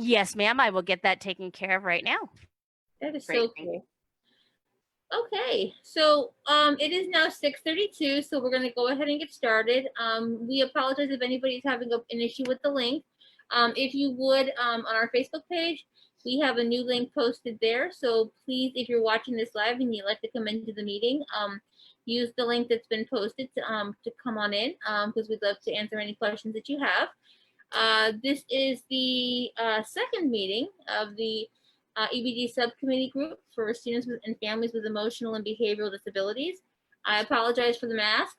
Yes, ma'am. I will get that taken care of right now. That is Great, so cool. Okay, so it is now 6:32, so we're going to go ahead and get started. We apologize if anybody's having an issue with the link. If you would, on our Facebook page, we have a new link posted there. So please, if you're watching this live and you'd like to come into the meeting, use the link that's been posted to come on in, because we'd love to answer any questions that you have. This is the second meeting of the EBD Subcommittee Group for Students and Families with Emotional and Behavioral Disabilities. I apologize for the mask,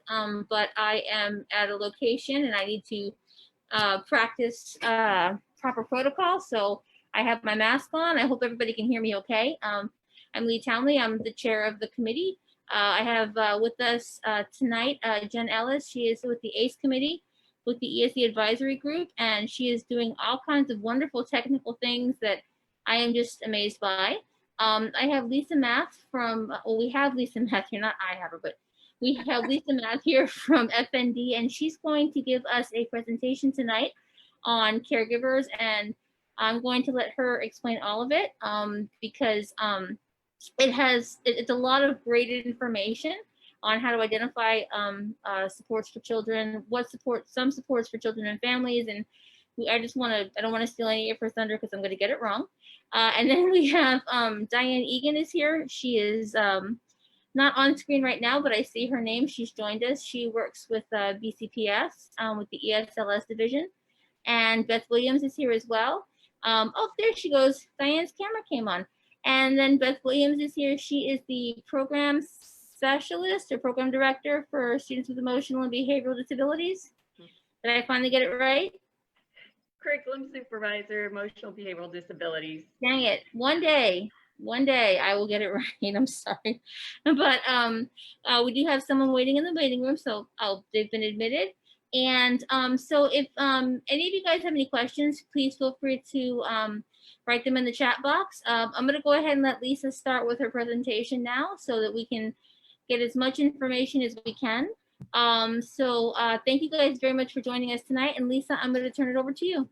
but I am at a location and I need to practice proper protocol. So I have my mask on. I hope everybody can hear me okay. I'm Lee Townley. I'm the chair of the committee. I have with us tonight Jen Ellis. She is with the ACE committee with the ESE advisory group, and she is doing all kinds of wonderful technical things that I am just amazed by. I have Lisa Math from, well, we have Lisa Math here, not I have her, but we have Lisa Math here from FND, and she's going to give us a presentation tonight on caregivers, and I'm going to let her explain all of it because it's a lot of great information on how to identify supports for children, some supports for children and families, and I don't want to steal any of her thunder because I'm going to get it wrong. And then we have Diane Egan is here. She is not on screen right now, but I see her name. She's joined us. She works with BCPS with the ESLS division. And Beth Williams is here as well. Oh, there she goes. Diane's camera came on. And then Beth Williams is here. She is the program specialist or program director for students with emotional and behavioral disabilities. Did I finally get it right? Curriculum supervisor, emotional behavioral disabilities. Dang it. One day I will get it right. I'm sorry. But we do have someone waiting in the waiting room, so they've been admitted. And so if any of you guys have any questions, please feel free to write them in the chat box. I'm going to go ahead and let Lisa start with her presentation now so that we can get as much information as we can. Thank you guys very much for joining us tonight. And Lisa, I'm going to turn it over to you.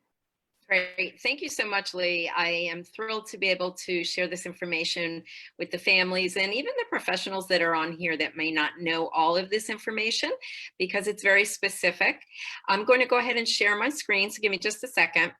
Great. Thank you so much, Lee. I am thrilled to be able to share this information with the families and even the professionals that are on here that may not know all of this information because it's very specific. I'm going to go ahead and share my screen, so give me just a second.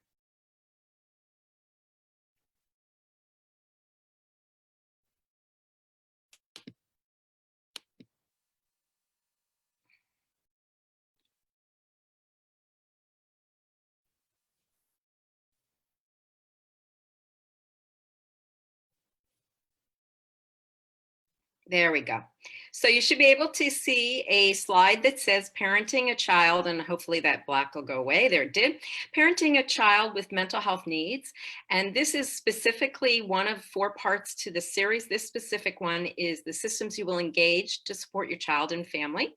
There we go. So you should be able to see a slide that says parenting a child, and hopefully that black will go away. There it did. Parenting a child with mental health needs. And this is specifically one of 4 parts to the series. This specific one is the systems you will engage to support your child and family.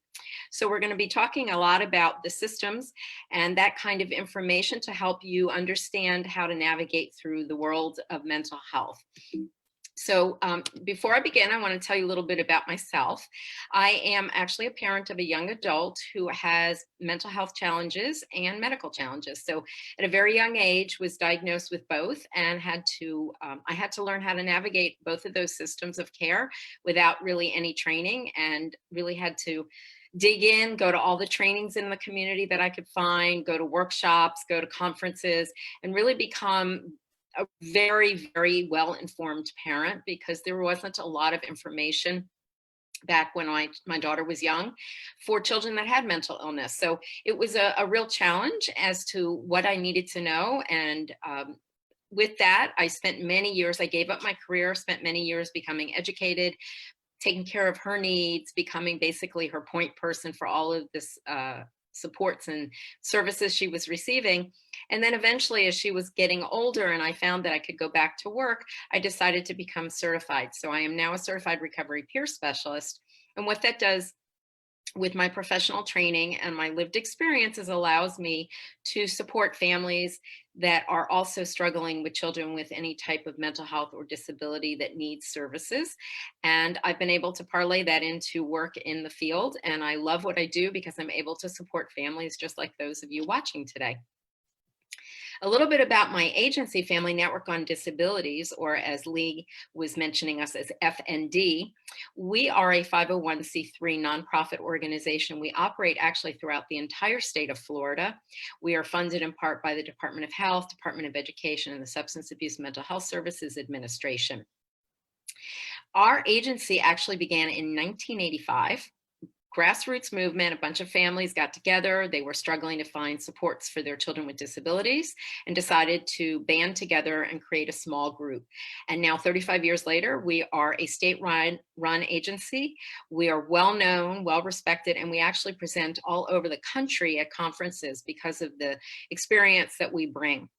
So we're going to be talking a lot about the systems and that kind of information to help you understand how to navigate through the world of mental health. So before I begin, I want to tell you a little bit about myself. I am actually a parent of a young adult who has mental health challenges and medical challenges. So at a very young age was diagnosed with both and I had to learn how to navigate both of those systems of care without really any training, and really had to dig in, go to all the trainings in the community that I could find, go to workshops, go to conferences, and really become a very, very well-informed parent, because there wasn't a lot of information back when my daughter was young for children that had mental illness. So it was a real challenge as to what I needed to know. And with that, I spent many years, I gave up my career, spent many years becoming educated, taking care of her needs, becoming basically her point person for all of this supports and services she was receiving. And then eventually, as she was getting older and I found that I could go back to work, I decided to become certified. So I am now a certified recovery peer specialist. And what that does with my professional training and my lived experiences allows me to support families that are also struggling with children with any type of mental health or disability that needs services. And I've been able to parlay that into work in the field. And I love what I do because I'm able to support families just like those of you watching today. A little bit about my agency, Family Network on Disabilities, or as Lee was mentioning us as FND. We are a 501c3 nonprofit organization. We operate actually throughout the entire state of Florida. We are funded in part by the Department of Health, Department of Education, and the Substance Abuse and Mental Health Services Administration. Our agency actually began in 1985. Grassroots movement, a bunch of families got together. They were struggling to find supports for their children with disabilities and decided to band together and create a small group. And now 35 years later, we are a state-run agency. We are well-known, well-respected, and we actually present all over the country at conferences because of the experience that we bring.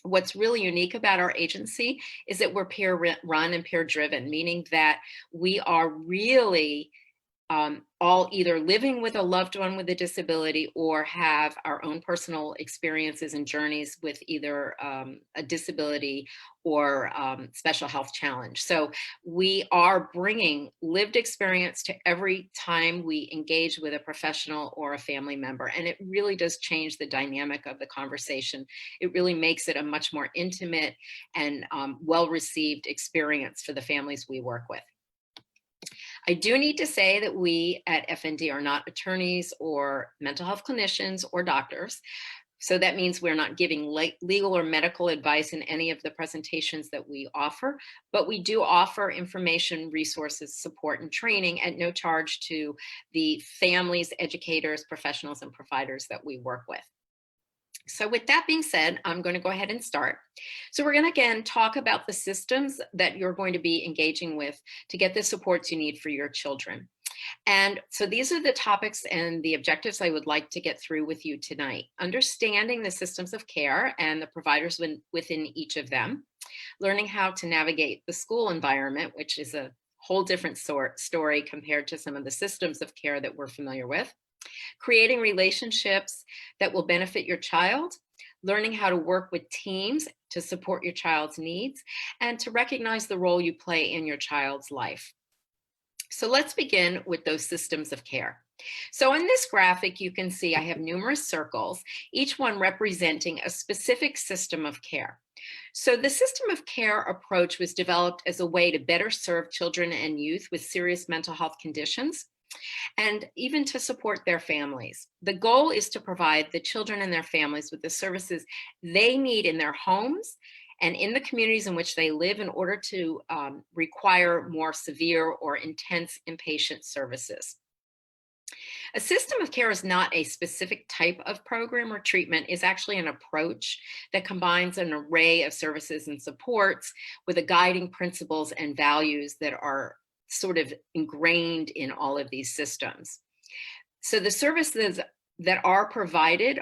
What's really unique about our agency is that we're peer-run and peer-driven, meaning that we are really all either living with a loved one with a disability or have our own personal experiences and journeys with either a disability or special health challenge. So we are bringing lived experience to every time we engage with a professional or a family member. And it really does change the dynamic of the conversation. It really makes it a much more intimate and well-received experience for the families we work with. I do need to say that we at FND are not attorneys or mental health clinicians or doctors. So that means we're not giving legal or medical advice in any of the presentations that we offer, but we do offer information, resources, support, and training at no charge to the families, educators, professionals, and providers that we work with. So with that being said, I'm going to go ahead and start. So we're going to again talk about the systems that you're going to be engaging with to get the supports you need for your children. And so these are the topics and the objectives I would like to get through with you tonight. Understanding the systems of care and the providers within each of them. Learning how to navigate the school environment, which is a whole different story compared to some of the systems of care that we're familiar with. Creating relationships that will benefit your child, learning how to work with teams to support your child's needs, and to recognize the role you play in your child's life. So let's begin with those systems of care. So in this graphic, you can see I have numerous circles, each one representing a specific system of care. So the system of care approach was developed as a way to better serve children and youth with serious mental health conditions, and even to support their families. The goal is to provide the children and their families with the services they need in their homes and in the communities in which they live in order to require more severe or intense inpatient services. A system of care is not a specific type of program or treatment. It's actually an approach that combines an array of services and supports with the guiding principles and values that are sort of ingrained in all of these systems. So the services that are provided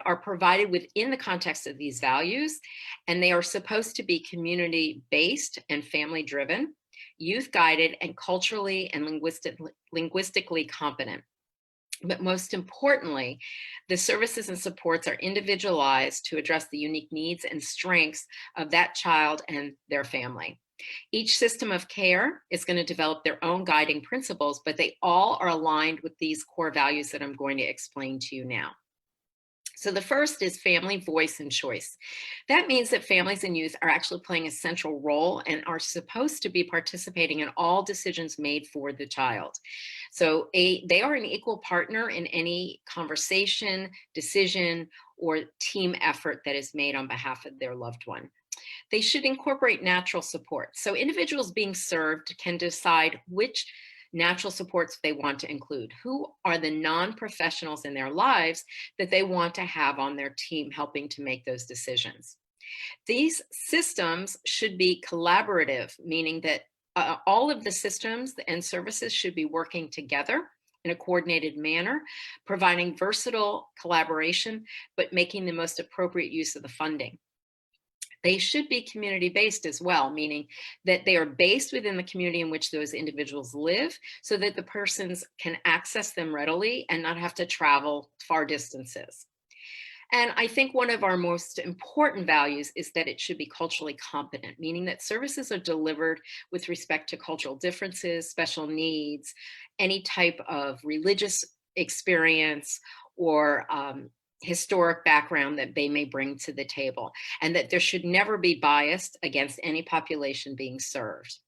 within the context of these values, and they are supposed to be community-based and family-driven, youth-guided, and culturally and linguistically competent. But most importantly, the services and supports are individualized to address the unique needs and strengths of that child and their family. Each system of care is going to develop their own guiding principles, but they all are aligned with these core values that I'm going to explain to you now. So the first is family voice and choice. That means that families and youth are actually playing a central role and are supposed to be participating in all decisions made for the child. So they are an equal partner in any conversation, decision, or team effort that is made on behalf of their loved one. They should incorporate natural support. So individuals being served can decide which natural supports they want to include. Who are the non-professionals in their lives that they want to have on their team helping to make those decisions? These systems should be collaborative, meaning that all of the systems and services should be working together in a coordinated manner, providing versatile collaboration, but making the most appropriate use of the funding. They should be community-based as well, meaning that they are based within the community in which those individuals live so that the persons can access them readily and not have to travel far distances. And I think one of our most important values is that it should be culturally competent, meaning that services are delivered with respect to cultural differences, special needs, any type of religious experience, or historic background that they may bring to the table, and that there should never be bias against any population being served.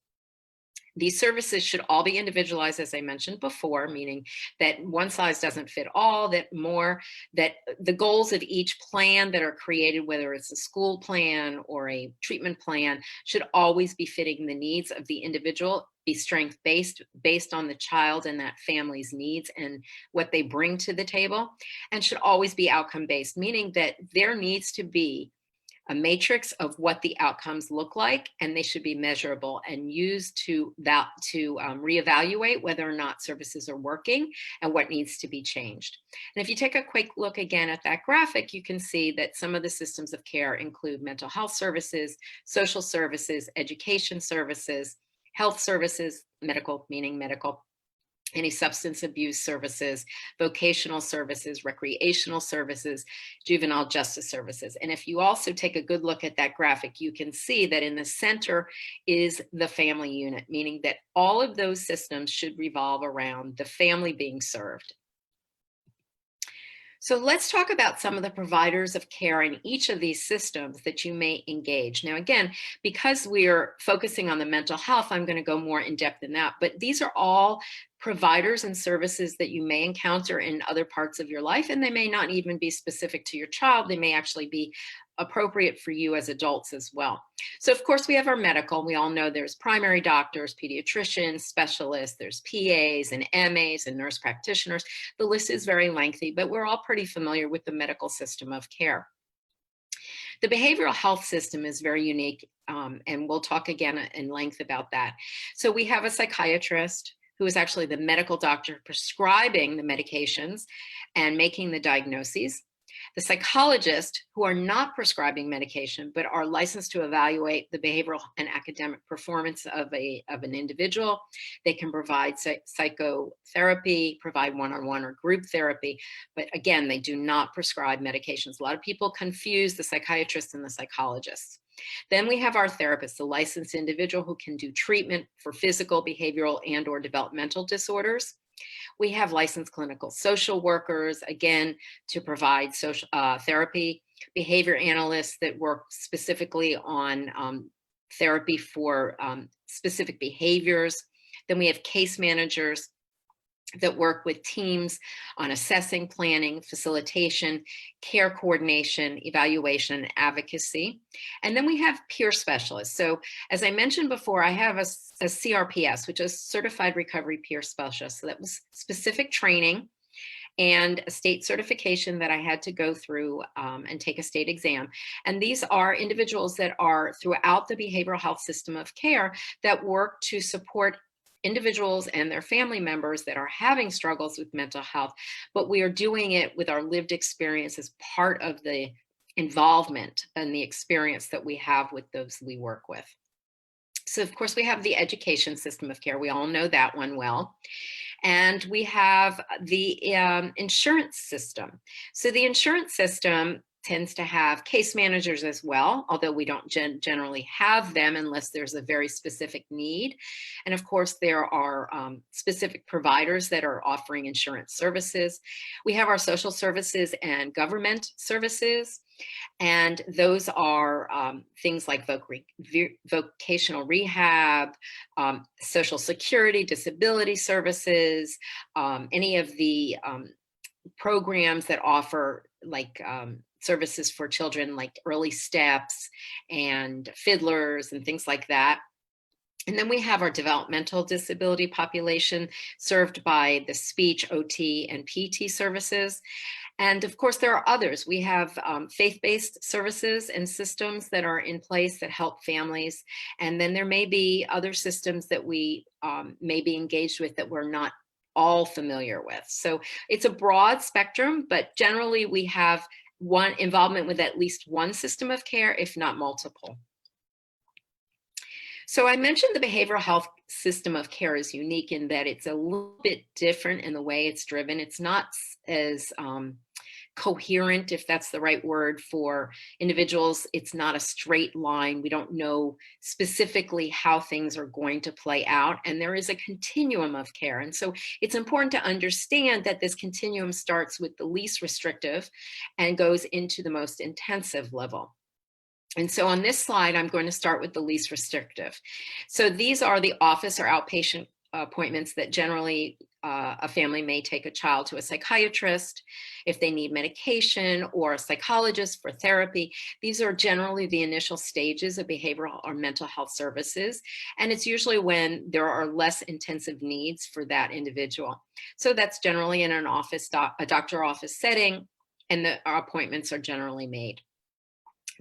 These services should all be individualized, as I mentioned before, meaning that one size doesn't fit all, that the goals of each plan that are created, whether it's a school plan or a treatment plan, should always be fitting the needs of the individual, be strength-based, based on the child and that family's needs and what they bring to the table, and should always be outcome-based, meaning that there needs to be a matrix of what the outcomes look like, and they should be measurable and used to reevaluate whether or not services are working and what needs to be changed. And if you take a quick look again at that graphic, you can see that some of the systems of care include mental health services, social services, education services, health services, medical, meaning medical, any substance abuse services, vocational services, recreational services, juvenile justice services. And if you also take a good look at that graphic, you can see that in the center is the family unit, meaning that all of those systems should revolve around the family being served. So let's talk about some of the providers of care in each of these systems that you may engage. Now, again, because we're focusing on the mental health, I'm going to go more in depth in that, but these are all providers and services that you may encounter in other parts of your life, and they may not even be specific to your child. They may actually be appropriate for you as adults as well. So of course we have our medical. We all know there's primary doctors, pediatricians, specialists, there's PAs and MAs and nurse practitioners. The list is very lengthy, but we're all pretty familiar with the medical system of care. The behavioral health system is very unique, and we'll talk again in length about that. So we have a psychiatrist who is actually the medical doctor prescribing the medications and making the diagnoses. The psychologists, who are not prescribing medication, but are licensed to evaluate the behavioral and academic performance of an individual. They can provide psychotherapy, provide one-on-one or group therapy, but again, they do not prescribe medications. A lot of people confuse the psychiatrists and the psychologists. Then we have our therapists, the licensed individual who can do treatment for physical, behavioral, and/or developmental disorders. We have licensed clinical social workers, again, to provide social therapy, behavior analysts that work specifically on therapy for specific behaviors. Then we have case managers that work with teams on assessing, planning, facilitation, care coordination, evaluation, and advocacy. And then we have peer specialists. So as I mentioned before, I have a CRPS, which is Certified Recovery Peer Specialist. So that was specific training and a state certification that I had to go through and take a state exam. And these are individuals that are throughout the behavioral health system of care that work to support individuals and their family members that are having struggles with mental health, but we are doing it with our lived experience as part of the involvement and the experience that we have with those we work with. So of course we have the education system of care. We all know that one well. And we have the insurance system. So the insurance system tends to have case managers as well, although we don't generally have them unless there's a very specific need. And of course, there are specific providers that are offering insurance services. We have our social services and government services. And those are things like vocational rehab, social security, disability services, any of the programs that offer like services for children like Early Steps and Fiddlers and things like that. And then we have our developmental disability population served by the speech, OT, and PT services. And of course, there are others. We have faith-based services and systems that are in place that help families. And then there may be other systems that we may be engaged with that we're not all familiar with. So it's a broad spectrum, but generally we have one involvement with at least one system of care, if not multiple. So I mentioned the behavioral health system of care is unique in that it's a little bit different in the way it's driven. It's not as coherent, if that's the right word, for individuals. It's not a straight line. We don't know specifically how things are going to play out, and there is a continuum of care. And so it's important to understand that this continuum starts with the least restrictive and goes into the most intensive level. And so on this slide, I'm going to start with the least restrictive. So these are the office or outpatient appointments that generally a family may take a child to a psychiatrist if they need medication, or a psychologist for therapy. These are generally the initial stages of behavioral or mental health services. And it's usually when there are less intensive needs for that individual. So that's generally in an office, a doctor office setting, and the appointments are generally made.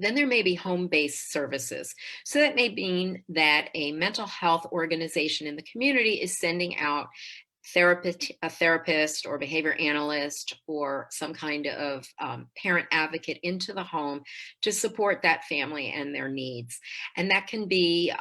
Then there may be home-based services. So that may mean that a mental health organization in the community is sending out a therapist or behavior analyst or some kind of parent advocate into the home to support that family and their needs. And that can be,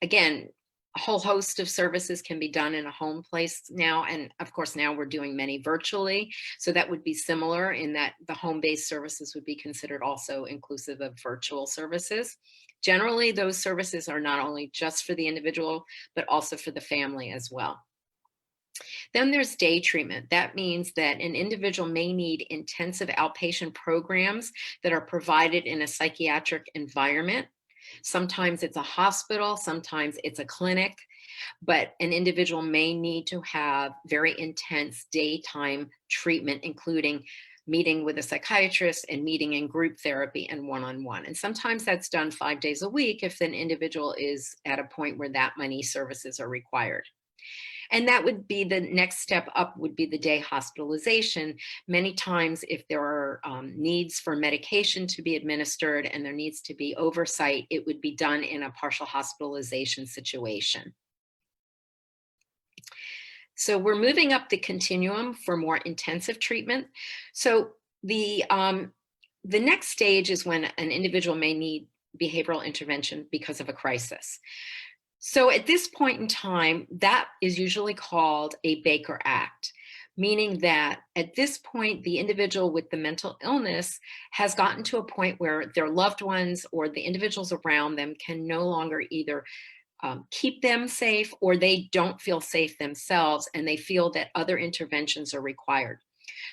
again, a whole host of services can be done in a home place now. And of course, now we're doing many virtually. So that would be similar in that the home-based services would be considered also inclusive of virtual services. Generally, those services are not only just for the individual, but also for the family as well. Then there's day treatment. That means that an individual may need intensive outpatient programs that are provided in a psychiatric environment. Sometimes it's a hospital, sometimes it's a clinic, but an individual may need to have very intense daytime treatment, including meeting with a psychiatrist and meeting in group therapy and one-on-one. And sometimes that's done 5 days a week if an individual is at a point where that many services are required. And that would be the next step up, would be the day hospitalization. Many times if there are needs for medication to be administered and there needs to be oversight, it would be done in a partial hospitalization situation. So we're moving up the continuum for more intensive treatment. So the next stage is when an individual may need behavioral intervention because of a crisis. So at this point in time, that is usually called a Baker Act, meaning that at this point, the individual with the mental illness has gotten to a point where their loved ones or the individuals around them can no longer either keep them safe, or they don't feel safe themselves and they feel that other interventions are required.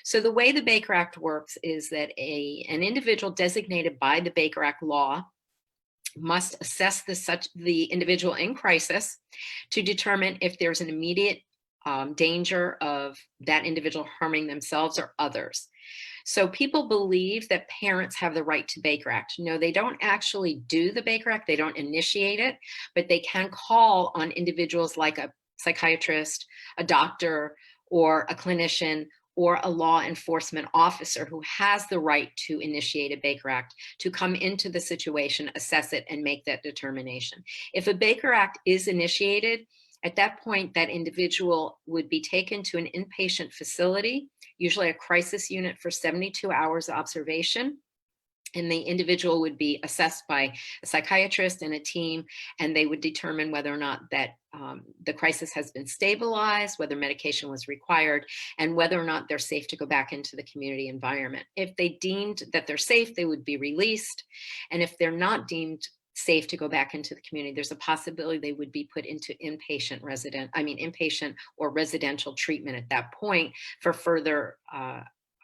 So the way the Baker Act works is that an individual designated by the Baker Act law must assess the individual in crisis to determine if there's an immediate danger of that individual harming themselves or others. So people believe that parents have the right to Baker Act. No, they don't actually do the Baker Act. They don't initiate it, but they can call on individuals like a psychiatrist, a doctor, or a clinician, or a law enforcement officer who has the right to initiate a Baker Act to come into the situation, assess it, and make that determination. If a Baker Act is initiated, at that point, that individual would be taken to an inpatient facility, usually a crisis unit, for 72 hours observation. And the individual would be assessed by a psychiatrist and a team, and they would determine whether or not that the crisis has been stabilized, whether medication was required, and whether or not they're safe to go back into the community environment. If they deemed that they're safe, they would be released. And if they're not deemed safe to go back into the community, there's a possibility they would be put into inpatient or residential treatment at that point for further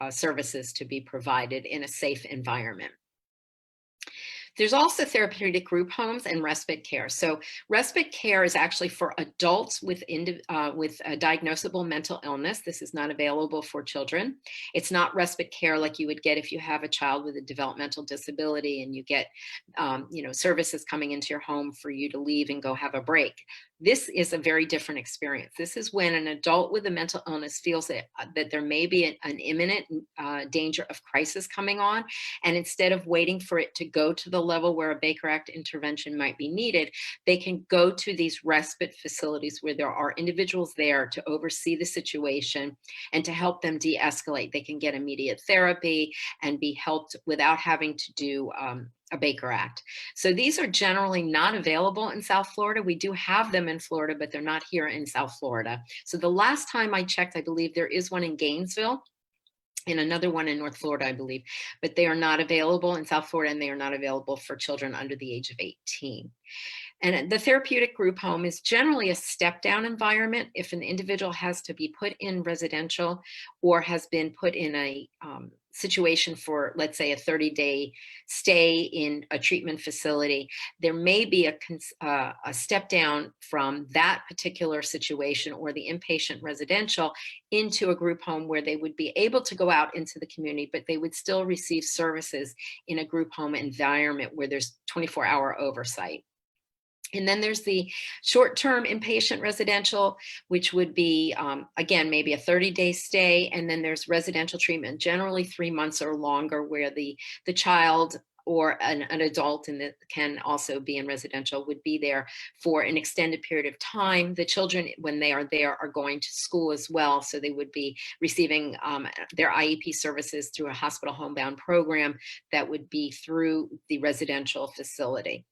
services to be provided in a safe environment. There's also therapeutic group homes and respite care. So respite care is actually for adults with a diagnosable mental illness. This is not available for children. It's not respite care like you would get if you have a child with a developmental disability and you get services coming into your home for you to leave and go have a break. This is a very different experience. This is when an adult with a mental illness feels that there may be an imminent danger of crisis coming on. And instead of waiting for it to go to the level where a Baker Act intervention might be needed, they can go to these respite facilities where there are individuals there to oversee the situation and to help them de-escalate. They can get immediate therapy and be helped without having to do a Baker Act. So these are generally not available in South Florida. We do have them in Florida, but they're not here in South Florida. So the last time I checked, I believe there is one in Gainesville. and another one in North Florida, I believe, but they are not available in South Florida, and they are not available for children under the age of 18. And the therapeutic group home is generally a step down environment if an individual has to be put in residential or has been put in a situation for, let's say, a 30-day stay in a treatment facility. There may be a step down from that particular situation or the inpatient residential into a group home where they would be able to go out into the community, but they would still receive services in a group home environment where there's 24-hour oversight. And then there's the short-term inpatient residential, which would be, again, maybe a 30-day stay. And then there's residential treatment, generally 3 months or longer, where the child or an adult, and that can also be in residential, would be there for an extended period of time. The children, when they are there, are going to school as well. So they would be receiving their IEP services through a hospital homebound program that would be through the residential facility.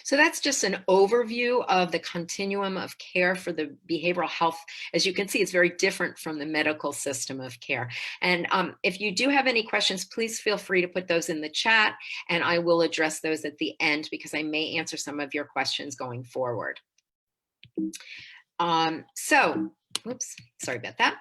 So that's just an overview of the continuum of care for the behavioral health. As you can see, it's very different from the medical system of care. And if you do have any questions, please feel free to put those in the chat, and I will address those at the end because I may answer some of your questions going forward. Whoops, sorry about that.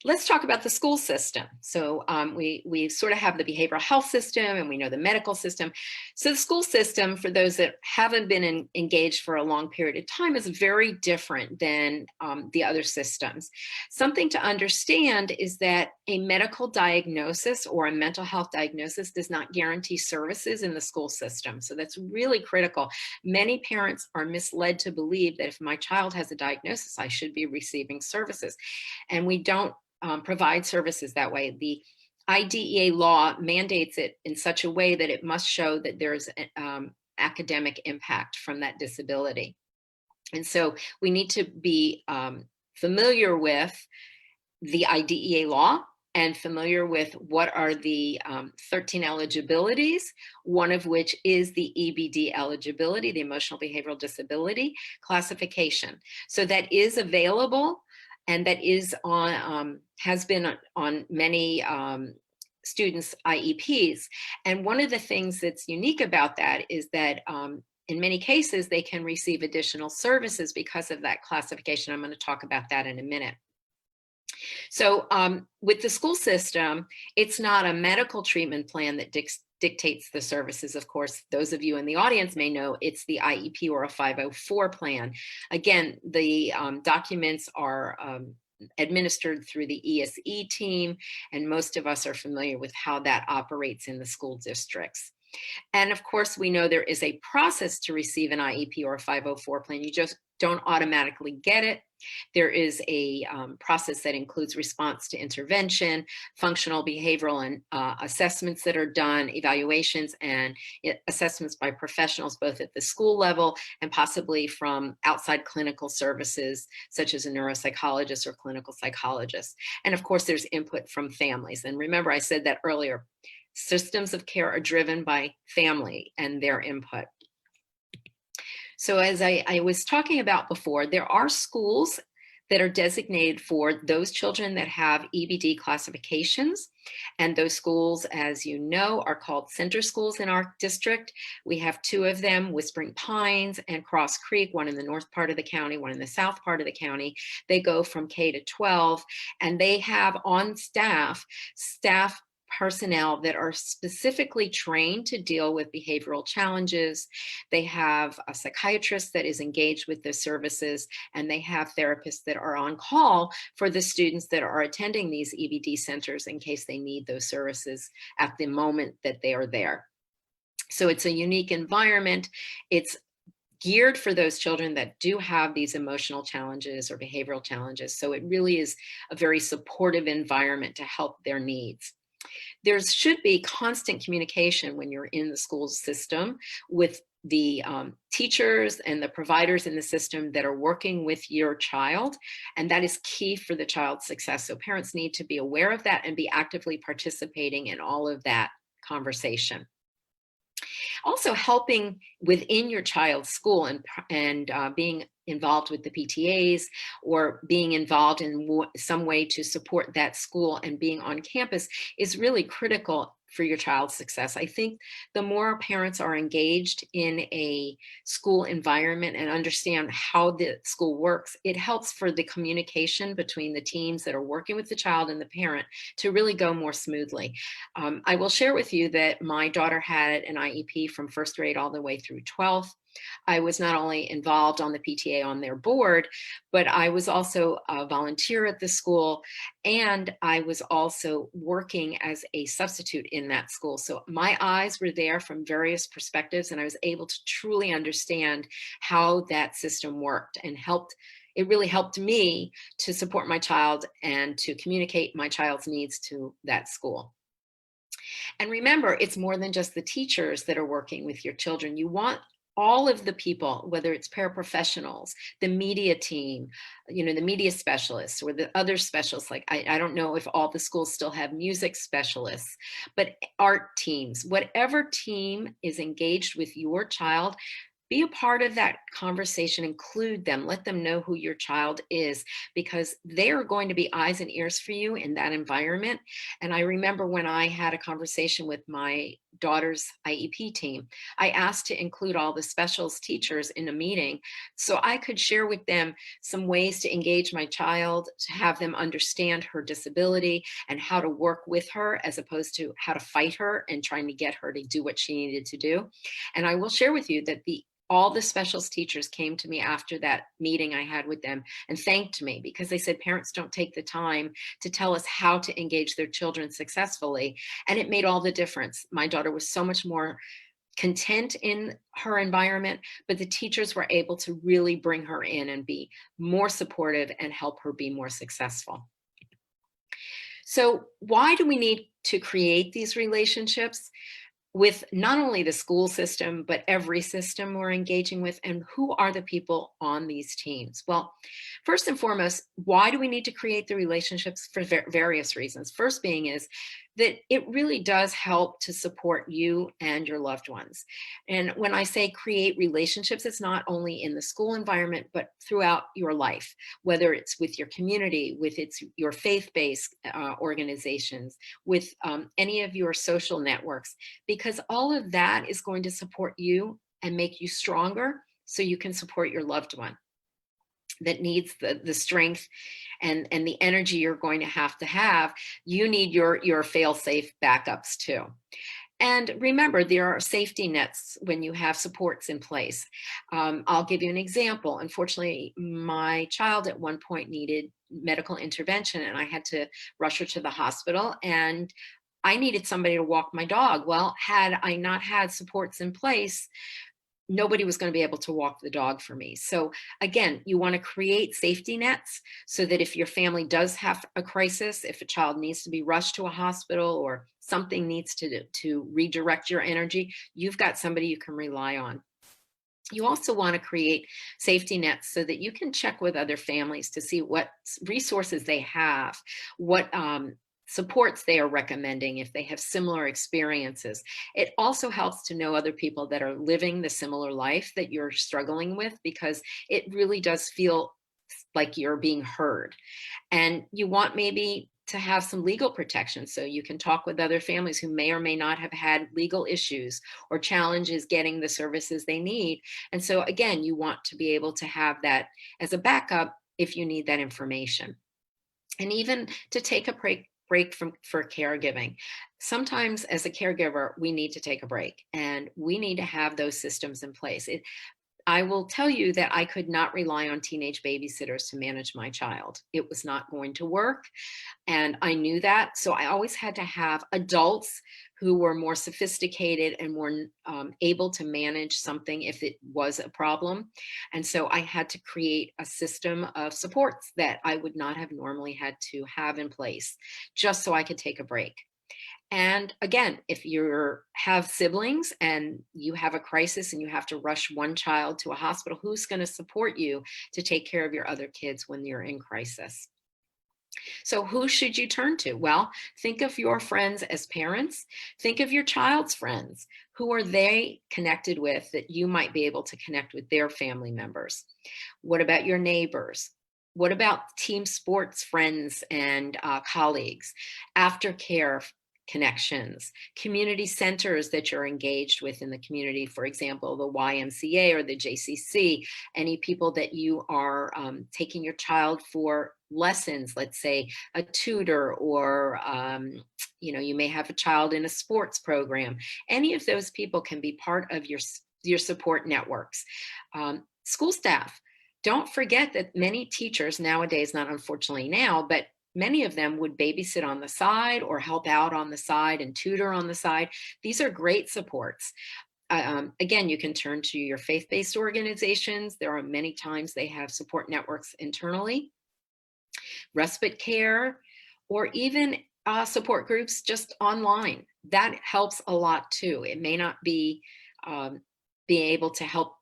Let's talk about the school system. So we sort of have the behavioral health system, and we know the medical system. So the school system, for those that haven't been engaged for a long period of time, is very different than the other systems. Something to understand is that a medical diagnosis or a mental health diagnosis does not guarantee services in the school system. So that's really critical. Many parents are misled to believe that if my child has a diagnosis, I should be receiving services. And we don't provide services that way. The IDEA law mandates it in such a way that it must show that there's academic impact from that disability. And so we need to be familiar with the IDEA law and familiar with what are the 13 eligibilities, one of which is the EBD eligibility, the emotional behavioral disability classification. So that is available, and that is on, has been on many students' IEPs. And one of the things that's unique about that is that in many cases, they can receive additional services because of that classification. I'm going to talk about that in a minute. So with the school system, it's not a medical treatment plan that dictates the services. Of course, those of you in the audience may know it's the IEP or a 504 plan. Again, the documents are administered through the ESE team, and most of us are familiar with how that operates in the school districts. And of course, we know there is a process to receive an IEP or a 504 plan. You just don't automatically get it. There is a process that includes response to intervention, functional behavioral and assessments that are done, evaluations and assessments by professionals, both at the school level and possibly from outside clinical services, such as a neuropsychologist or clinical psychologist. And of course, there's input from families. And remember, I said that earlier, systems of care are driven by family and their input. So as I was talking about before, there are schools that are designated for those children that have EBD classifications. And those schools, as you know, are called center schools in our district. We have two of them, Whispering Pines and Cross Creek, one in the north part of the county, one in the south part of the county. They go from K to 12, and they have on staff personnel that are specifically trained to deal with behavioral challenges. They have a psychiatrist that is engaged with the services, and they have therapists that are on call for the students that are attending these EBD centers in case they need those services at the moment that they are there. So it's a unique environment. It's geared for those children that do have these emotional challenges or behavioral challenges. So it really is a very supportive environment to help their needs. There should be constant communication when you're in the school system with the teachers and the providers in the system that are working with your child, and that is key for the child's success. So parents need to be aware of that and be actively participating in all of that conversation. Also helping within your child's school and being involved with the PTAs or being involved in some way to support that school and being on campus is really critical for your child's success. I think the more parents are engaged in a school environment and understand how the school works, it helps for the communication between the teams that are working with the child and the parent to really go more smoothly. I will share with you that my daughter had an IEP from first grade all the way through 12th. I was not only involved on the PTA on their board, but I was also a volunteer at the school, and I was also working as a substitute in that school. So my eyes were there from various perspectives, and I was able to truly understand how that system worked and it really helped me to support my child and to communicate my child's needs to that school. And remember, it's more than just the teachers that are working with your children. You want all of the people, whether it's paraprofessionals, the media team, the media specialists or the other specialists. Like, I don't know if all the schools still have music specialists, but art teams, whatever team is engaged with your child, be a part of that conversation, include them, let them know who your child is, because they are going to be eyes and ears for you in that environment. And I remember when I had a conversation with my daughter's IEP team, I asked to include all the specials teachers in a meeting so I could share with them some ways to engage my child, to have them understand her disability and how to work with her as opposed to how to fight her and trying to get her to do what she needed to do. And I will share with you that all the specials teachers came to me after that meeting I had with them and thanked me, because they said parents don't take the time to tell us how to engage their children successfully. And it made all the difference. My daughter was so much more content in her environment, but the teachers were able to really bring her in and be more supportive and help her be more successful. So why do we need to create these relationships with not only the school system, but every system we're engaging with? And who are the people on these teams? Well, first and foremost, why do we need to create the relationships? For various reasons. First being is that it really does help to support you and your loved ones. And when I say create relationships, it's not only in the school environment, but throughout your life, whether it's with your community, with your faith-based organizations, with any of your social networks, because all of that is going to support you and make you stronger so you can support your loved one that needs the strength and the energy you're going to have. You need your fail-safe backups too. And remember, there are safety nets when you have supports in place. I'll give you an example. Unfortunately, my child at one point needed medical intervention and I had to rush her to the hospital, and I needed somebody to walk my dog. Well, had I not had supports in place, nobody was going to be able to walk the dog for me. So again, you want to create safety nets so that if your family does have a crisis, if a child needs to be rushed to a hospital or something needs to redirect your energy, you've got somebody you can rely on. You also want to create safety nets so that you can check with other families to see what resources they have, what supports they are recommending if they have similar experiences. It also helps to know other people that are living the similar life that you're struggling with, because it really does feel like you're being heard. And you want maybe to have some legal protection so you can talk with other families who may or may not have had legal issues or challenges getting the services they need. And so again, you want to be able to have that as a backup if you need that information. And even to take a break for caregiving. Sometimes as a caregiver, we need to take a break and we need to have those systems in place. I will tell you that I could not rely on teenage babysitters to manage my child. It was not going to work. And I knew that. So I always had to have adults who were more sophisticated and more able to manage something if it was a problem. And so I had to create a system of supports that I would not have normally had to have in place just so I could take a break. And again, if you have siblings and you have a crisis and you have to rush one child to a hospital, who's going to support you to take care of your other kids when you're in crisis? So who should you turn to? Well, think of your friends as parents. Think of your child's friends. Who are they connected with that you might be able to connect with their family members? What about your neighbors? What about team sports friends and colleagues? Aftercare connections, community centers that you're engaged with in the community, for example, the YMCA or the JCC, any people that you are taking your child for lessons, let's say a tutor, or you may have a child in a sports program. Any of those people can be part of your support networks. School staff, don't forget that many teachers nowadays, not unfortunately now, but many of them would babysit on the side or help out on the side and tutor on the side. These are great supports. Again, you can turn to your faith-based organizations. There are many times they have support networks internally, respite care, or even support groups just online. That helps a lot too. It may not be being able to help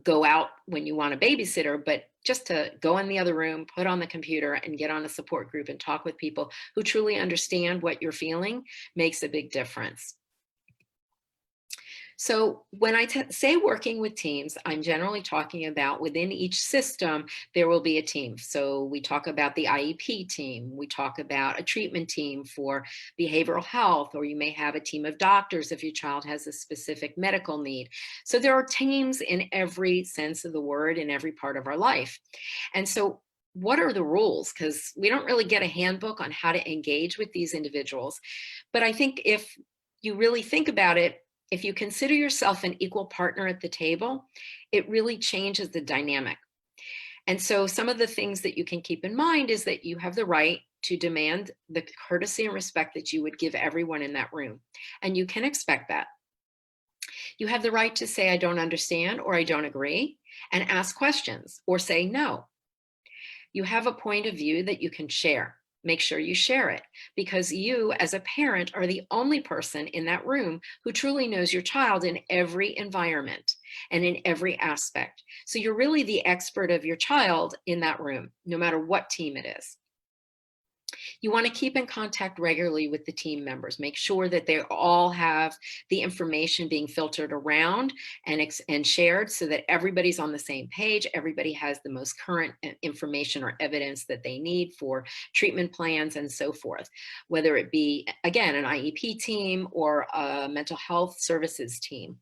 go out when you want a babysitter, but just to go in the other room, put on the computer and get on a support group and talk with people who truly understand what you're feeling makes a big difference. So when I say working with teams, I'm generally talking about within each system, there will be a team. So we talk about the IEP team. We talk about a treatment team for behavioral health, or you may have a team of doctors if your child has a specific medical need. So there are teams in every sense of the word in every part of our life. And so what are the rules? Because we don't really get a handbook on how to engage with these individuals. But I think if you really think about it, if you consider yourself an equal partner at the table, it really changes the dynamic. And so some of the things that you can keep in mind is that you have the right to demand the courtesy and respect that you would give everyone in that room. And you can expect that. You have the right to say, I don't understand, or I don't agree, and ask questions or say no. You have a point of view that you can share. Make sure you share it, because you as a parent are the only person in that room who truly knows your child in every environment and in every aspect. So you're really the expert of your child in that room, no matter what team it is. You want to keep in contact regularly with the team members. Make sure that they all have the information being filtered around and shared so that everybody's on the same page. Everybody has the most current information or evidence that they need for treatment plans and so forth, whether it be, again, an IEP team or a mental health services team.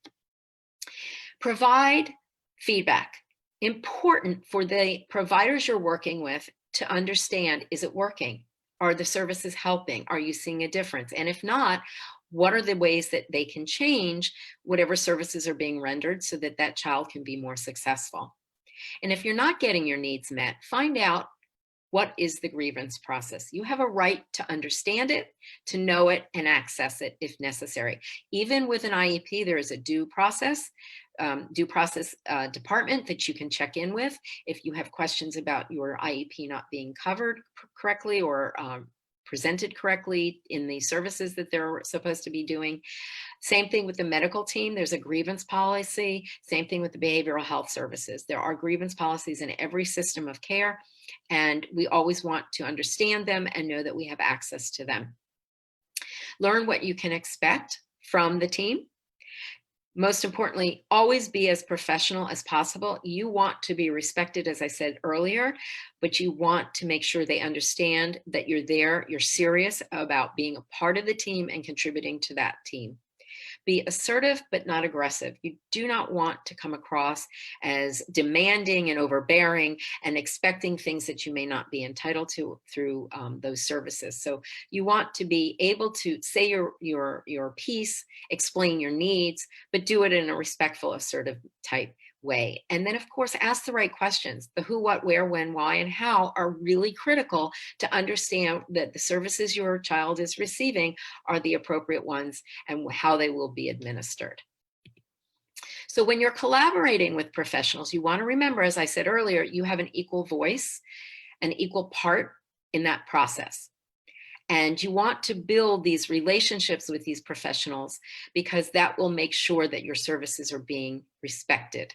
Provide feedback. Important for the providers you're working with to understand, is it working? Are the services helping? Are you seeing a difference? And if not, what are the ways that they can change whatever services are being rendered so that that child can be more successful? And if you're not getting your needs met, find out, what is the grievance process? You have a right to understand it, to know it, and access it if necessary. Even with an IEP, there is a due process department that you can check in with if you have questions about your IEP not being covered correctly or presented correctly in the services that they're supposed to be doing. Same thing with the medical team. There's a grievance policy. Same thing with the behavioral health services. There are grievance policies in every system of care, and we always want to understand them and know that we have access to them. Learn what you can expect from the team. Most importantly, always be as professional as possible. You want to be respected, as I said earlier, but you want to make sure they understand that you're there, you're serious about being a part of the team and contributing to that team. Be assertive, but not aggressive. You do not want to come across as demanding and overbearing and expecting things that you may not be entitled to through those services. So you want to be able to say your piece, explain your needs, but do it in a respectful, assertive type way. And then, of course, ask the right questions. The who, what, where, when, why, and how are really critical to understand that the services your child is receiving are the appropriate ones and how they will be administered. So when you're collaborating with professionals, you want to remember, as I said earlier, you have an equal voice, an equal part in that process. And you want to build these relationships with these professionals because that will make sure that your services are being respected.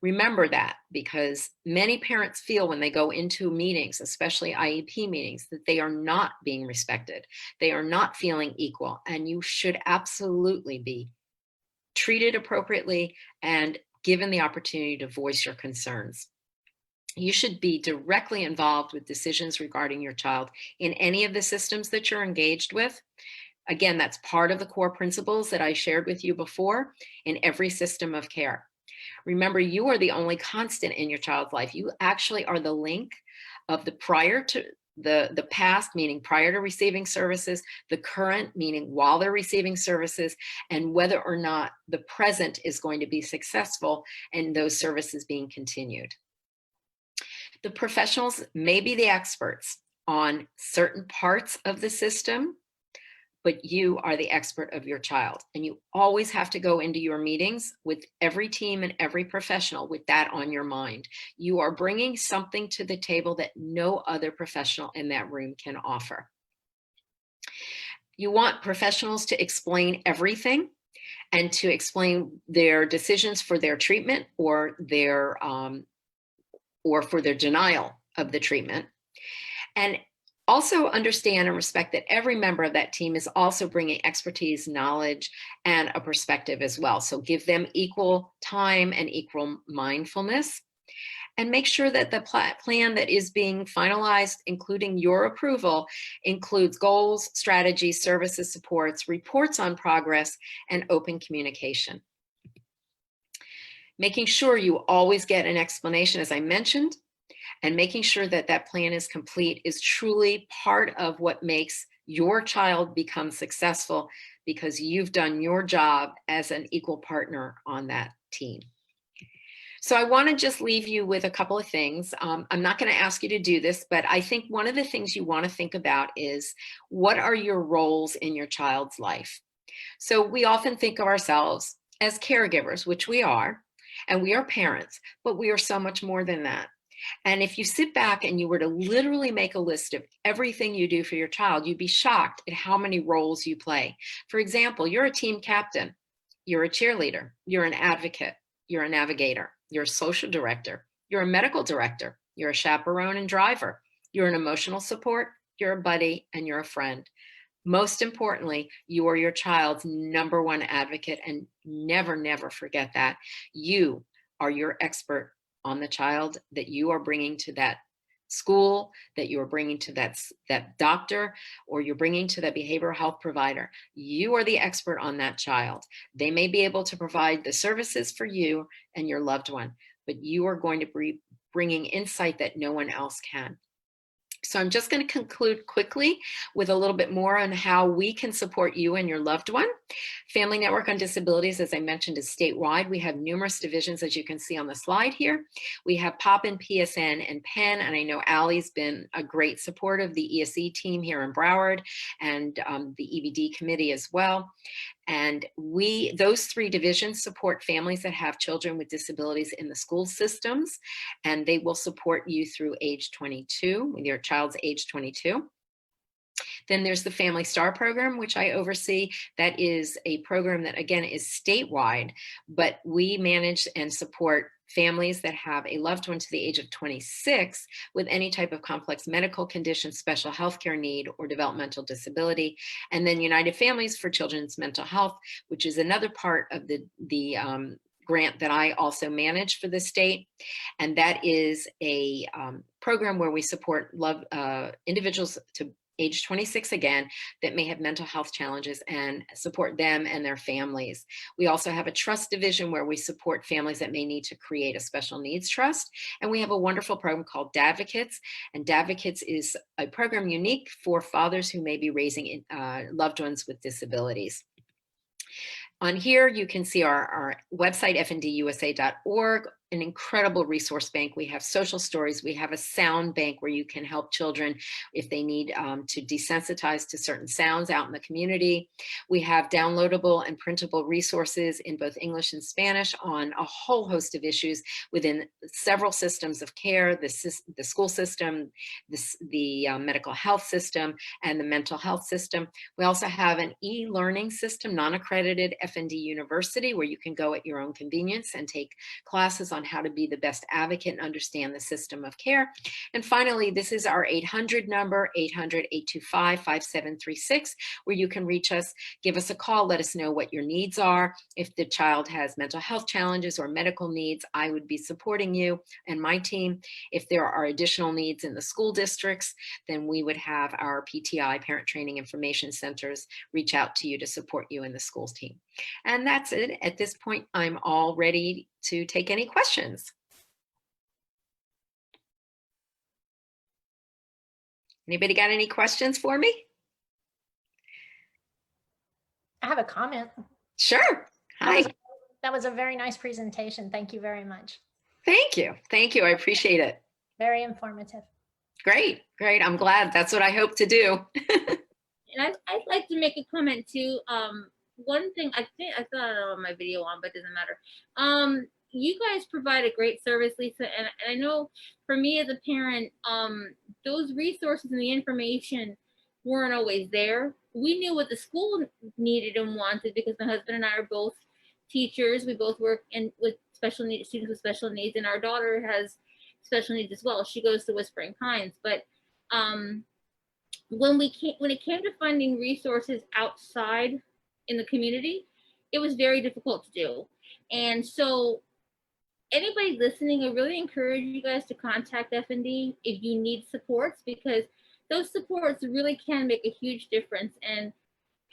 Remember that, because many parents feel when they go into meetings, especially IEP meetings, that they are not being respected. They are not feeling equal, and you should absolutely be treated appropriately and given the opportunity to voice your concerns. You should be directly involved with decisions regarding your child in any of the systems that you're engaged with. Again, that's part of the core principles that I shared with you before in every system of care. Remember, you are the only constant in your child's life. You actually are the link of the prior to the past, meaning prior to receiving services, the current, meaning while they're receiving services, and whether or not the present is going to be successful and those services being continued. The professionals may be the experts on certain parts of the system, but you are the expert of your child. And you always have to go into your meetings with every team and every professional with that on your mind. You are bringing something to the table that no other professional in that room can offer. You want professionals to explain everything and to explain their decisions for their treatment or for their denial of the treatment. And also understand and respect that every member of that team is also bringing expertise, knowledge, and a perspective as well. So give them equal time and equal mindfulness. And make sure that the plan that is being finalized, including your approval, includes goals, strategies, services, supports, reports on progress, and open communication. Making sure you always get an explanation, as I mentioned, and making sure that that plan is complete is truly part of what makes your child become successful, because you've done your job as an equal partner on that team. So I want to just leave you with a couple of things. I'm not going to ask you to do this, but I think one of the things you want to think about is, what are your roles in your child's life? So we often think of ourselves as caregivers, which we are, and we are parents, but we are so much more than that. And if you sit back and you were to literally make a list of everything you do for your child, you'd be shocked at how many roles you play. For example, you're a team captain, you're a cheerleader, you're an advocate, you're a navigator, you're a social director, you're a medical director, you're a chaperone and driver, you're an emotional support, you're a buddy, and you're a friend. Most importantly, you are your child's number one advocate, and never, never forget that. You are your expert on the child that you are bringing to that school, that you are bringing to that doctor, or you're bringing to that behavioral health provider. You are the expert on that child. They may be able to provide the services for you and your loved one, but you are going to be bringing insight that no one else can. So I'm just going to conclude quickly with a little bit more on how we can support you and your loved one. Family Network on Disabilities, as I mentioned, is statewide. We have numerous divisions, as you can see on the slide here. We have POPN, PSN, and PEN, and I know Allie's been a great support of the ESE team here in Broward, and the EBD committee as well. And those three divisions support families that have children with disabilities in the school systems, and they will support you through age 22, when your child's age 22. Then there's the Family Star program, which I oversee. That is a program that, again, is statewide, but we manage and support families that have a loved one to the age of 26 with any type of complex medical condition, special healthcare need, or developmental disability. And then United Families for Children's Mental Health, which is another part of the grant that I also manage for the state. And that is a program where we support individuals to age 26 again, that may have mental health challenges, and support them and their families. We also have a trust division where we support families that may need to create a special needs trust. And we have a wonderful program called Dadvocates. And Dadvocates is a program unique for fathers who may be raising loved ones with disabilities. On here, you can see our website, fndusa.org, an incredible resource bank. We have social stories. We have a sound bank where you can help children if they need to desensitize to certain sounds out in the community. We have downloadable and printable resources in both English and Spanish on a whole host of issues within several systems of care, the school system, the medical health system, and the mental health system. We also have an e-learning system, non-accredited FND University, where you can go at your own convenience and take classes on how to be the best advocate and understand the system of care. And finally, this is our 800 number, 800-825-5736, where you can reach us, give us a call, let us know what your needs are. If the child has mental health challenges or medical needs, I would be supporting you and my team. If there are additional needs in the school districts, then we would have our PTI, Parent Training Information Centers, reach out to you to support you in the schools team. And that's it. At this point, I'm all ready to take any questions. Anybody got any questions for me? I have a comment. Sure. Hi. That was a very nice presentation. Thank you very much. Thank you. Thank you. I appreciate it. Very informative. Great. Great. I'm glad. That's what I hope to do. And I'd like to make a comment too. One thing I think I thought I had my video on, but it doesn't matter. You guys provide a great service, Lisa, and I know for me as a parent, those resources and the information weren't always there. We knew what the school needed and wanted because my husband and I are both teachers. We both work with special needs students with special needs, and our daughter has special needs as well. She goes to Whispering Pines, but when it came to finding resources outside in the community, it was very difficult to do. And so anybody listening, I really encourage you guys to contact F&D if you need supports, because those supports really can make a huge difference in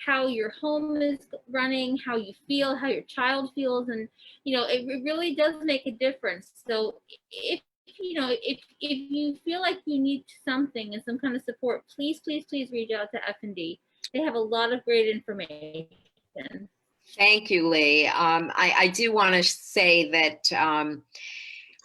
how your home is running, how you feel, how your child feels, and it really does make a difference. So if you feel like you need something and some kind of support, please reach out to F&D. They have a lot of great information. Thank you, Lee. I do want to say that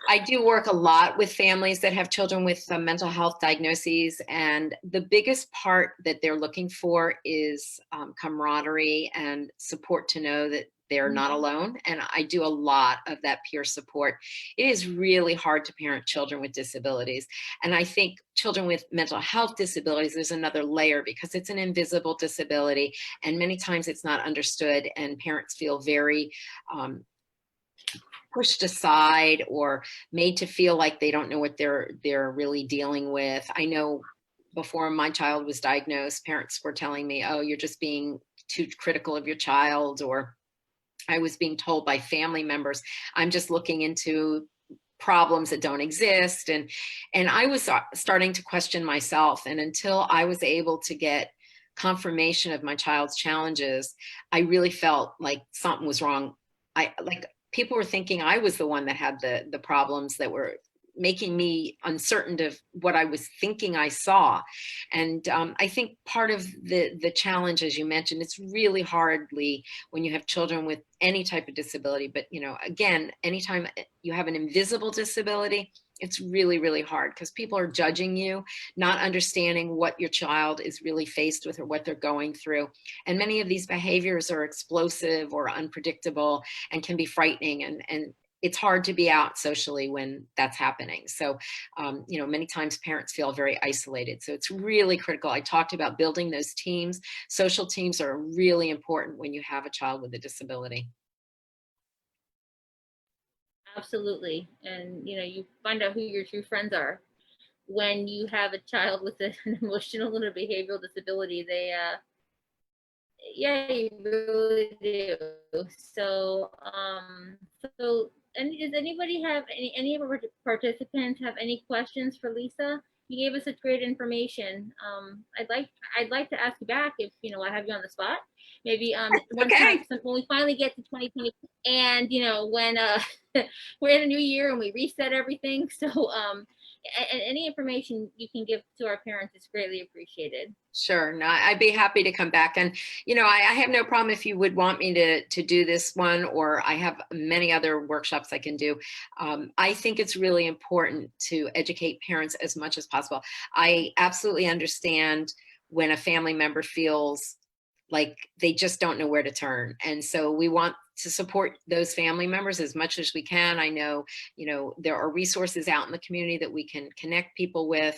I do work a lot with families that have children with mental health diagnoses, and the biggest part that they're looking for is camaraderie and support to know that they're not alone. And I do a lot of that peer support. It is really hard to parent children with disabilities. And I think children with mental health disabilities, there's another layer because it's an invisible disability. And many times it's not understood, and parents feel very pushed aside or made to feel like they don't know what they're really dealing with. I know before my child was diagnosed, parents were telling me, oh, you're just being too critical of your child, or I was being told by family members, I'm just looking into problems that don't exist. And I was starting to question myself. And until I was able to get confirmation of my child's challenges, I really felt like something was wrong. People were thinking I was the one that had the problems that were making me uncertain of what I was thinking I saw. And I think part of the challenge, as you mentioned, it's really hardly when you have children with any type of disability, but again, anytime you have an invisible disability, it's really, really hard because people are judging you, not understanding what your child is really faced with or what they're going through. And many of these behaviors are explosive or unpredictable and can be frightening. And it's hard to be out socially when that's happening. So, many times parents feel very isolated. So it's really critical. I talked about building those teams. Social teams are really important when you have a child with a disability. Absolutely. And you find out who your true friends are when you have a child with an emotional and a behavioral disability. You really do. So and does anybody have any of our participants have any questions for Lisa? You gave us such great information. I'd like to ask you back if I have you on the spot. Maybe one time when we finally get to 2020, and when we're in a new year and we reset everything. So any information you can give to our parents is greatly appreciated. Sure. No, I'd be happy to come back. And, I have no problem if you would want me to do this one, or I have many other workshops I can do. I think it's really important to educate parents as much as possible. I absolutely understand when a family member feels like they just don't know where to turn. And so we want to support those family members as much as we can. I know, there are resources out in the community that we can connect people with.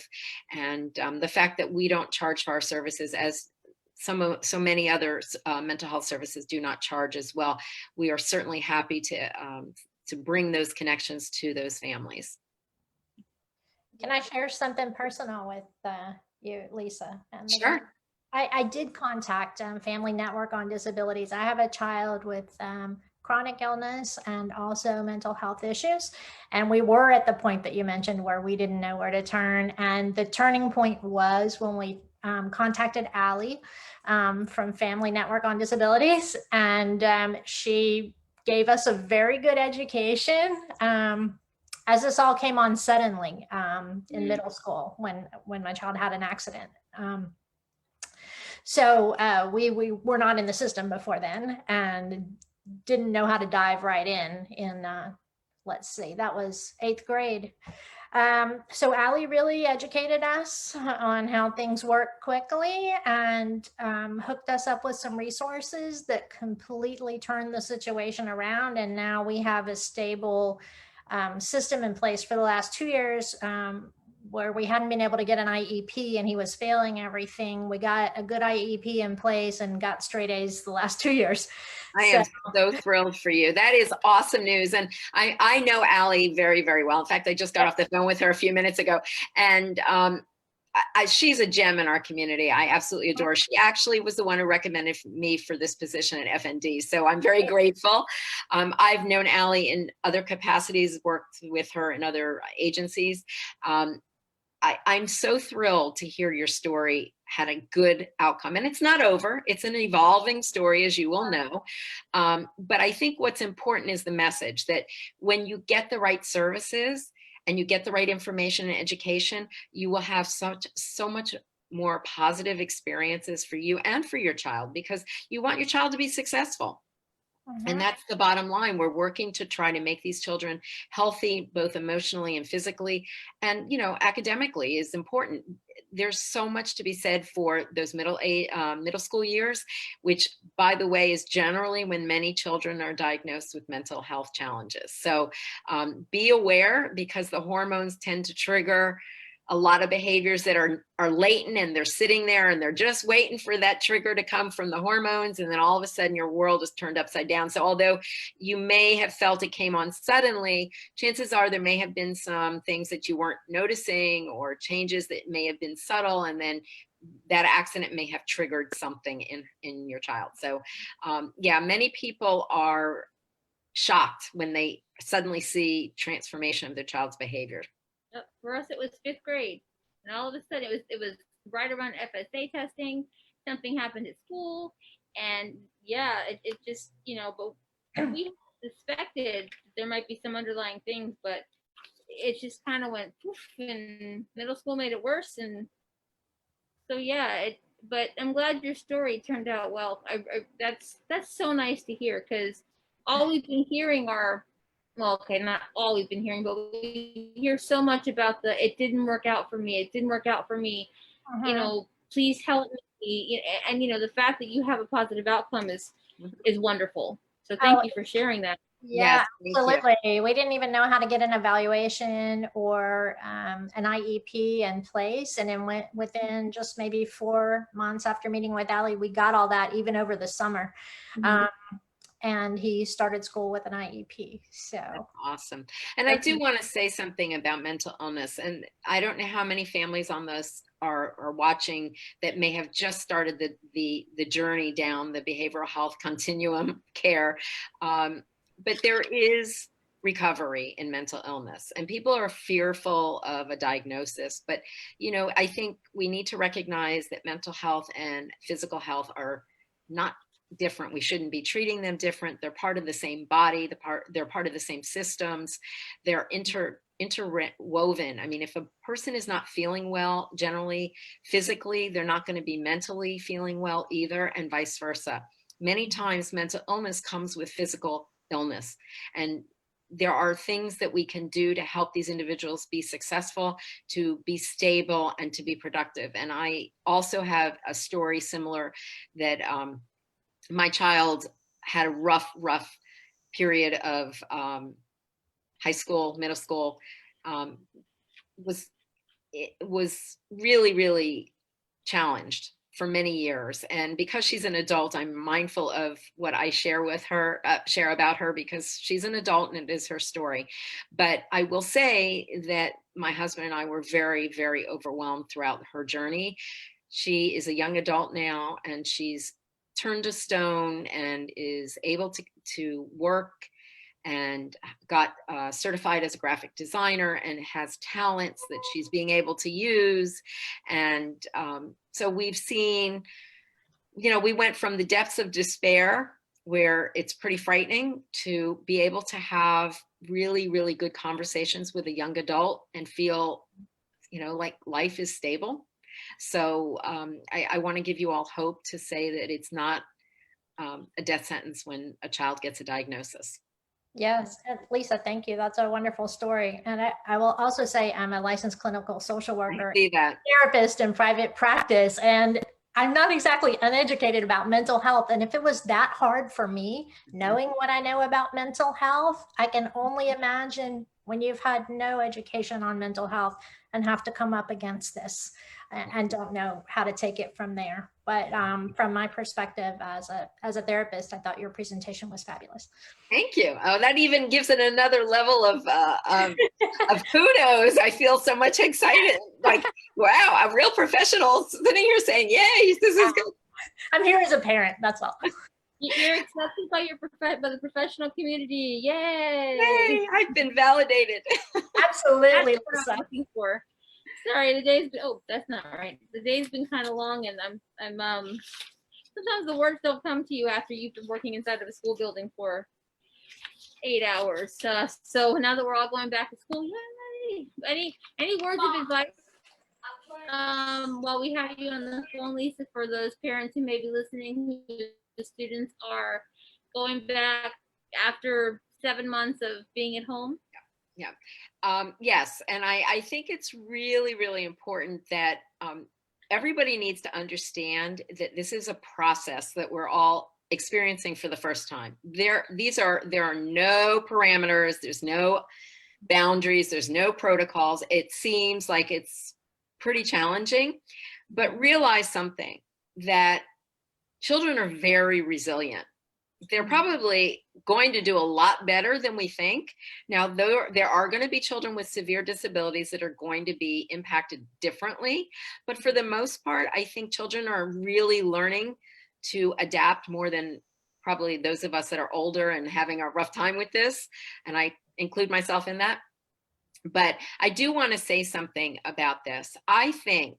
And the fact that we don't charge for our services, as so many other mental health services do not charge as well, we are certainly happy to bring those connections to those families. Can I share something personal with you, Lisa? Sure. I did contact Family Network on Disabilities. I have a child with chronic illness and also mental health issues. And we were at the point that you mentioned where we didn't know where to turn. And the turning point was when we contacted Allie from Family Network on Disabilities. And she gave us a very good education. As this all came on suddenly in middle school when my child had an accident. So we were not in the system before then and didn't know how to dive right in let's see, that was 8th grade. So Allie really educated us on how things work quickly and hooked us up with some resources that completely turned the situation around. And now we have a stable system in place for the last 2 years where we hadn't been able to get an IEP and he was failing everything. We got a good IEP in place and got straight A's the last 2 years. I am so thrilled for you. That is awesome news. And I know Allie very, very well. In fact, I just got off the phone with her a few minutes ago. And she's a gem in our community. I absolutely adore her. She actually was the one who recommended me for this position at FND. So I'm very grateful. I've known Allie in other capacities, worked with her in other agencies. I'm so thrilled to hear your story had a good outcome. And it's not over. It's an evolving story, as you will know. But I think what's important is the message that when you get the right services and you get the right information and education, you will have so much more positive experiences for you and for your child, because you want your child to be successful. And that's the bottom line. We're working to try to make these children healthy, both emotionally and physically. And, you know, academically is important. There's so much to be said for those middle school years, which, by the way, is generally when many children are diagnosed with mental health challenges. So be aware, because the hormones tend to trigger a lot of behaviors that are latent, and they're sitting there and they're just waiting for that trigger to come from the hormones. And then all of a sudden your world is turned upside down. So although you may have felt it came on suddenly, chances are there may have been some things that you weren't noticing or changes that may have been subtle. And then that accident may have triggered something in your child. So yeah, many people are shocked when they suddenly see transformation of their child's behavior. For us, it was 5th grade, and all of a sudden it was right around FSA testing. Something happened at school, and yeah, it just, you know, but we suspected there might be some underlying things, but it just kind of went poof, and middle school made it worse. And so yeah, but I'm glad your story turned out well. That's so nice to hear, because all we've been hearing are, well, okay, not all we've been hearing, but we hear so much about it didn't work out for me. It didn't work out for me. You know, please help me. And, you know, the fact that you have a positive outcome is wonderful. So thank you for sharing that. Yeah, Yes, absolutely. We didn't even know how to get an evaluation or an IEP in place. And then within just maybe 4 months after meeting with Allie, we got all that, even over the summer. And he started school with an IEP. So that's awesome. And I do want to say something about mental illness. And I don't know how many families on this are watching that may have just started the journey down the behavioral health continuum care. But there is recovery in mental illness, and people are fearful of a diagnosis. But, you know, I think we need to recognize that mental health and physical health are not different. We shouldn't be treating them different. They're part of the same body. They're part of the same systems. They're interwoven. I mean, if a person is not feeling well, generally physically, they're not going to be mentally feeling well either, and vice versa. Many times mental illness comes with physical illness, and there are things that we can do to help these individuals be successful, to be stable, and to be productive. And I also have a story similar that my child had a rough period of high school, middle school. It was really, really challenged for many years. And because she's an adult, I'm mindful of what I share with her, share about her, because she's an adult and it is her story. But I will say that my husband and I were very, very overwhelmed throughout her journey. She is a young adult now, and she's turned to stone and is able to work, and got certified as a graphic designer, and has talents that she's being able to use. And so we've seen, we went from the depths of despair, where it's pretty frightening, to be able to have really, really good conversations with a young adult and feel, like life is stable. So I want to give you all hope to say that it's not a death sentence when a child gets a diagnosis. Yes, and Lisa, thank you. That's a wonderful story. And I will also say I'm a licensed clinical social worker, I see that. therapist in private practice, and I'm not exactly uneducated about mental health. And if it was that hard for me, knowing what I know about mental health, I can only imagine when you've had no education on mental health and have to come up against this and don't know how to take it from there. But from my perspective as a therapist, I thought your presentation was fabulous. Thank you. Oh, that even gives it another level of kudos. I feel so much excited. Like, wow, a real professional sitting here saying, "Yay, this is good." I'm here as a parent. That's all. You're accepted by by the professional community. Yay! Yay, I've been validated. Absolutely. That's what I'm looking for. Sorry, the day's been, that's not right. The day's been kind of long, and I'm sometimes the words don't come to you after you've been working inside of a school building for 8 hours. So now that we're all going back to school, yay! Any words of advice while we have you on the phone, Lisa, for those parents who may be listening, who the students are going back after 7 months of being at home? Yeah. Yes. And I think it's really, really important that everybody needs to understand that this is a process that we're all experiencing for the first time. There are no parameters, there's no boundaries, there's no protocols. It seems like it's pretty challenging, but realize something, that children are very resilient. They're probably going to do a lot better than we think. Now, there are going to be children with severe disabilities that are going to be impacted differently. But for the most part, I think children are really learning to adapt more than probably those of us that are older and having a rough time with this. And I include myself in that. But I do want to say something about this. I think,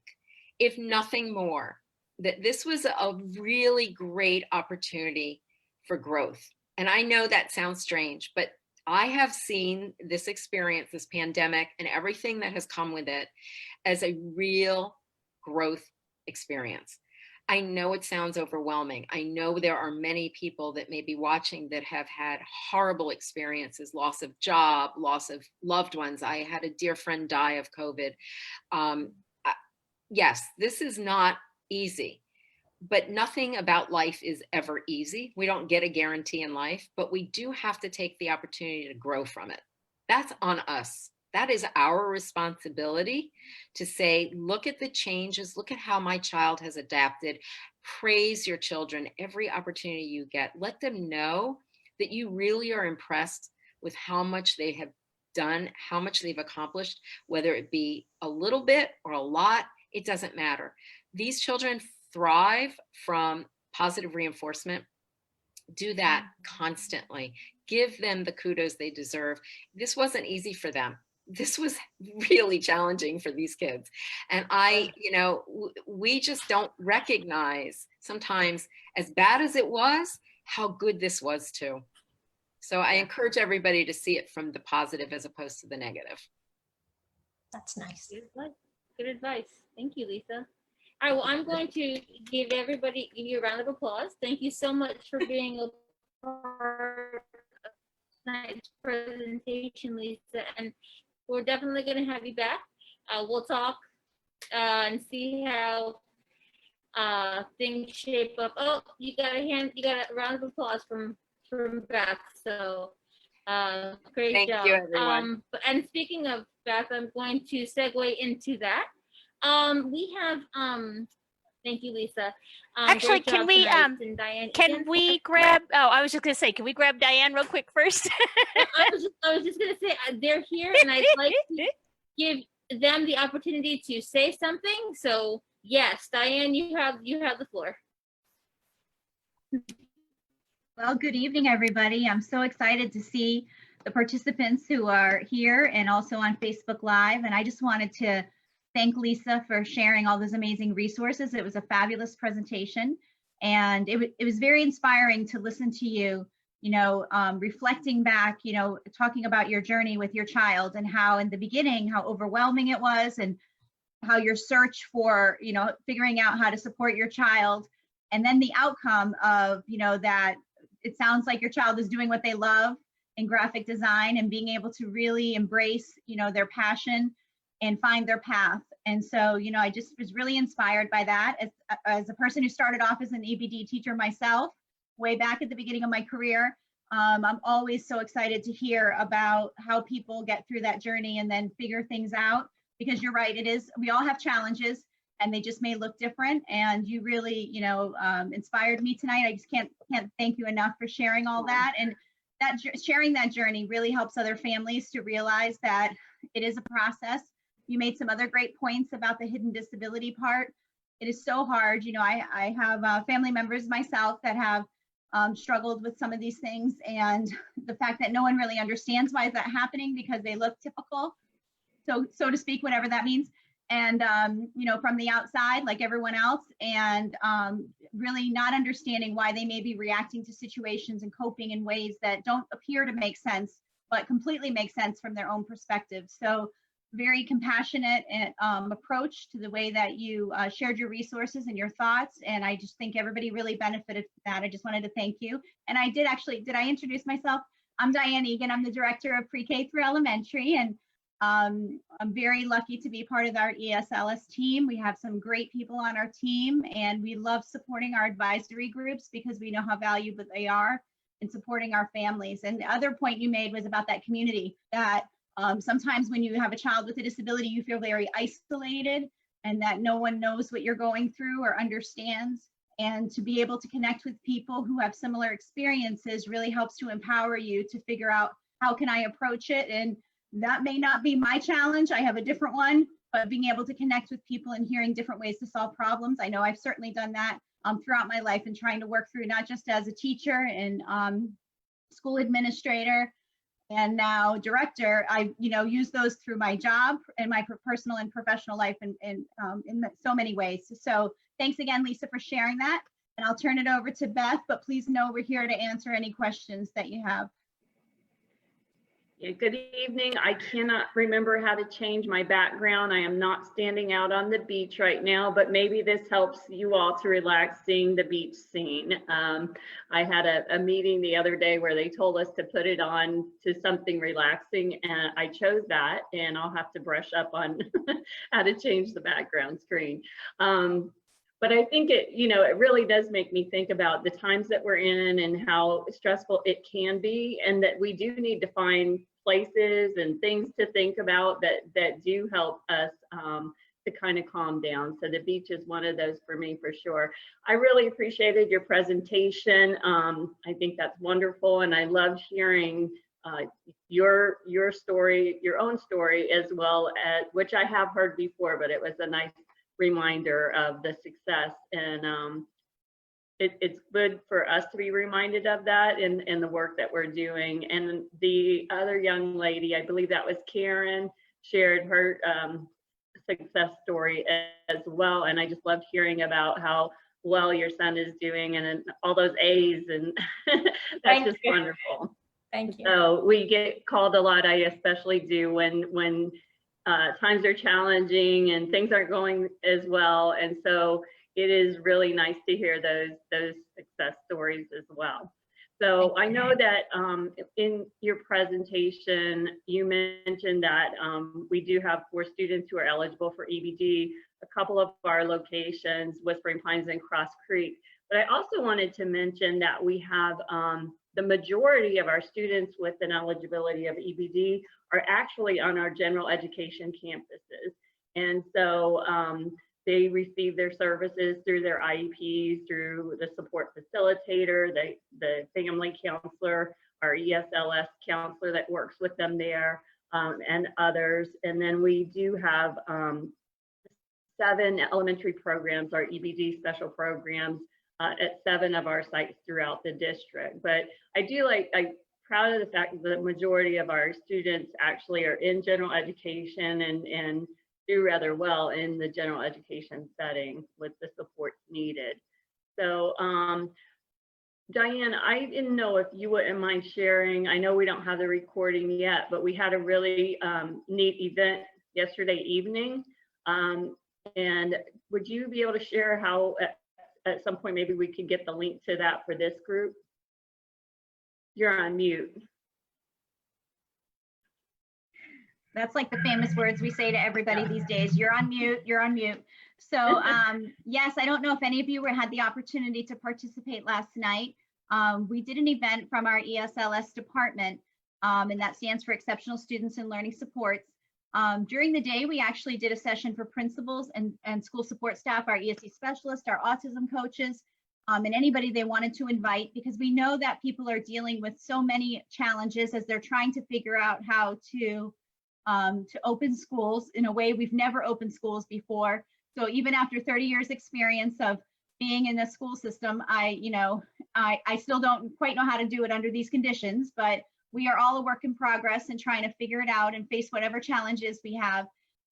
if nothing more, that this was a really great opportunity for growth. And I know that sounds strange, but I have seen this experience, this pandemic, and everything that has come with it as a real growth experience. I know it sounds overwhelming. I know there are many people that may be watching that have had horrible experiences, loss of job, loss of loved ones. I had a dear friend die of COVID. Yes, this is not easy. But nothing about life is ever easy. We don't get a guarantee in life, but we do have to take the opportunity to grow from it. That's on us. That is our responsibility to say, look at the changes, look at how my child has adapted. Praise your children every opportunity you get. Let them know that you really are impressed with how much they have done, how much they've accomplished, whether it be a little bit or a lot, it doesn't matter. These children thrive from positive reinforcement. Do that constantly. Give them the kudos they deserve. This wasn't easy for them. This was really challenging for these kids. And we just don't recognize sometimes, as bad as it was, how good this was too. So I encourage everybody to see it from the positive as opposed to the negative. That's nice. Good advice. Thank you, Lisa. All right, well, I'm going to give you a round of applause. Thank you so much for being a part of tonight's presentation, Lisa. And we're definitely going to have you back. We'll talk and see how things shape up. Oh, you got a round of applause from Beth. So great Thank job. you, everyone. And speaking of Beth, I'm going to segue into that. We have Thank you, Lisa. Actually, Great can job we, tonight. And Diane, Can Ian? we grab, oh, I was just gonna say, can we grab Diane real quick first? I was just gonna say they're here, and I'd like to give them the opportunity to say something. So yes, Diane, you have the floor. Well, good evening, everybody. I'm so excited to see the participants who are here and also on Facebook Live. And I just wanted to thank Lisa for sharing all those amazing resources. It was a fabulous presentation. And it was very inspiring to listen to you, reflecting back, talking about your journey with your child and how in the beginning, how overwhelming it was and how your search for, figuring out how to support your child. And then the outcome of, that it sounds like your child is doing what they love in graphic design and being able to really embrace, their passion and find their path. And so, I just was really inspired by that as a person who started off as an EBD teacher myself, way back at the beginning of my career. I'm always so excited to hear about how people get through that journey and then figure things out, because you're right, we all have challenges and they just may look different. And you really, inspired me tonight. I just can't thank you enough for sharing all that. And that sharing that journey really helps other families to realize that it is a process. You made some other great points about the hidden disability part. It is so hard. I have family members myself that have struggled with some of these things, and the fact that no one really understands why is that happening, because they look typical, so to speak, whatever that means. And, from the outside, like everyone else, and really not understanding why they may be reacting to situations and coping in ways that don't appear to make sense, but completely make sense from their own perspective. So very compassionate approach to the way that you shared your resources and your thoughts. And I just think everybody really benefited from that. I just wanted to thank you. And I did I introduce myself? I'm Diane Egan. I'm the director of pre-K through elementary. And I'm very lucky to be part of our ESLS team. We have some great people on our team, and we love supporting our advisory groups because we know how valuable they are in supporting our families. And the other point you made was about that community, that sometimes when you have a child with a disability, you feel very isolated and that no one knows what you're going through or understands. And to be able to connect with people who have similar experiences really helps to empower you to figure out, how can I approach it? And that may not be my challenge. I have a different one, but being able to connect with people and hearing different ways to solve problems. I know I've certainly done that throughout my life, and trying to work through, not just as a teacher and school administrator and now director. I use those through my job and my personal and professional life in so many ways. So thanks again, Lisa, for sharing that. And I'll turn it over to Beth, but please know we're here to answer any questions that you have. Yeah, good evening. I cannot remember how to change my background. I am not standing out on the beach right now, but maybe this helps you all to relax seeing the beach scene. I had a meeting the other day where they told us to put it on to something relaxing, and I chose that, and I'll have to brush up on how to change the background screen. But I think it really does make me think about the times that we're in and how stressful it can be, and that we do need to find places and things to think about that do help us to kind of calm down. So the beach is one of those for me, for sure. I really appreciated your presentation. I think that's wonderful, and I loved hearing your story, your own story, as well as, which I have heard before, but it was a nice reminder of the success. And it's good for us to be reminded of that in the work that we're doing. And the other young lady, I believe that was Karen, shared her success story as well. And I just loved hearing about how well your son is doing, and all those A's, and that's just wonderful. Thank you. So we get called a lot. I especially do when times are challenging and things aren't going as well. And so it is really nice to hear those success stories as well. So I know that in your presentation, you mentioned that we do have 4 students who are eligible for EBD. A couple of our locations, Whispering Pines and Cross Creek. But I also wanted to mention that we have the majority of our students with an eligibility of EBD are actually on our general education campuses. And so They receive their services through their IEPs, through the support facilitator, the family counselor, our ESLS counselor that works with them there, and others. And then we do have 7 elementary programs, our EBD special programs, at 7 of our sites throughout the district. But I'm proud of the fact that the majority of our students actually are in general education and do rather well in the general education setting with the supports needed. So Diane, I didn't know if you wouldn't mind sharing. I know we don't have the recording yet, but we had a really neat event yesterday evening. And would you be able to share how at some point maybe we could get the link to that for this group? You're on mute. That's like the famous words we say to everybody these days. You're on mute, you're on mute. So yes, I don't know if any of you had the opportunity to participate last night. We did an event from our ESLS department, and that stands for Exceptional Students and Learning Supports. During the day, we actually did a session for principals and school support staff, our ESC specialists, our autism coaches, and anybody they wanted to invite, because we know that people are dealing with so many challenges as they're trying to figure out how to open schools in a way we've never opened schools before. So even after 30 years experience of being in the school system, I still don't quite know how to do it under these conditions, but we are all a work in progress and trying to figure it out and face whatever challenges we have.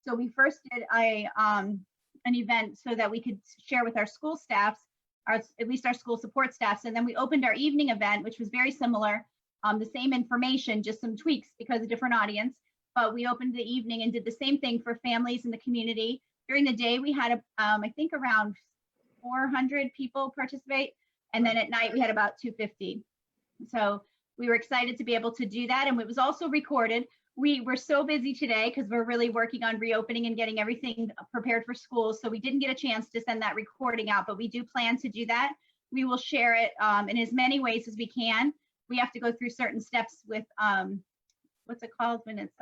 So we first did an event so that we could share with our school staffs, at least our school support staffs. And then we opened our evening event, which was very similar, the same information, just some tweaks because of different audience. But we opened the evening and did the same thing for families in the community. During the day, we had, I think, around 400 people participate. And then at night, we had about 250. So we were excited to be able to do that. And it was also recorded. We were so busy today because we're really working on reopening and getting everything prepared for school. So we didn't get a chance to send that recording out, but we do plan to do that. We will share it in as many ways as we can. We have to go through certain steps with, what's it called when it's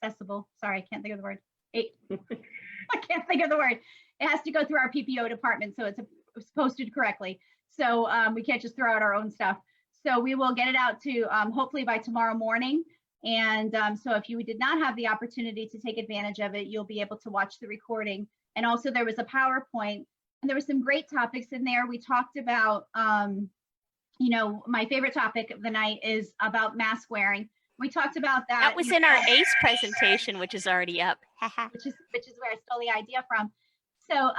accessible? Sorry, I can't think of the word. I can't think of the word. It has to go through our PPO department, so it's posted correctly. So we can't just throw out our own stuff. So we will get it out to hopefully by tomorrow morning. And so if you did not have the opportunity to take advantage of it, you'll be able to watch the recording. And also there was a PowerPoint and there were some great topics in there. We talked about, my favorite topic of the night is about mask wearing. We talked about that. That was in our ACE presentation, which is already up. which is where I stole the idea from. So,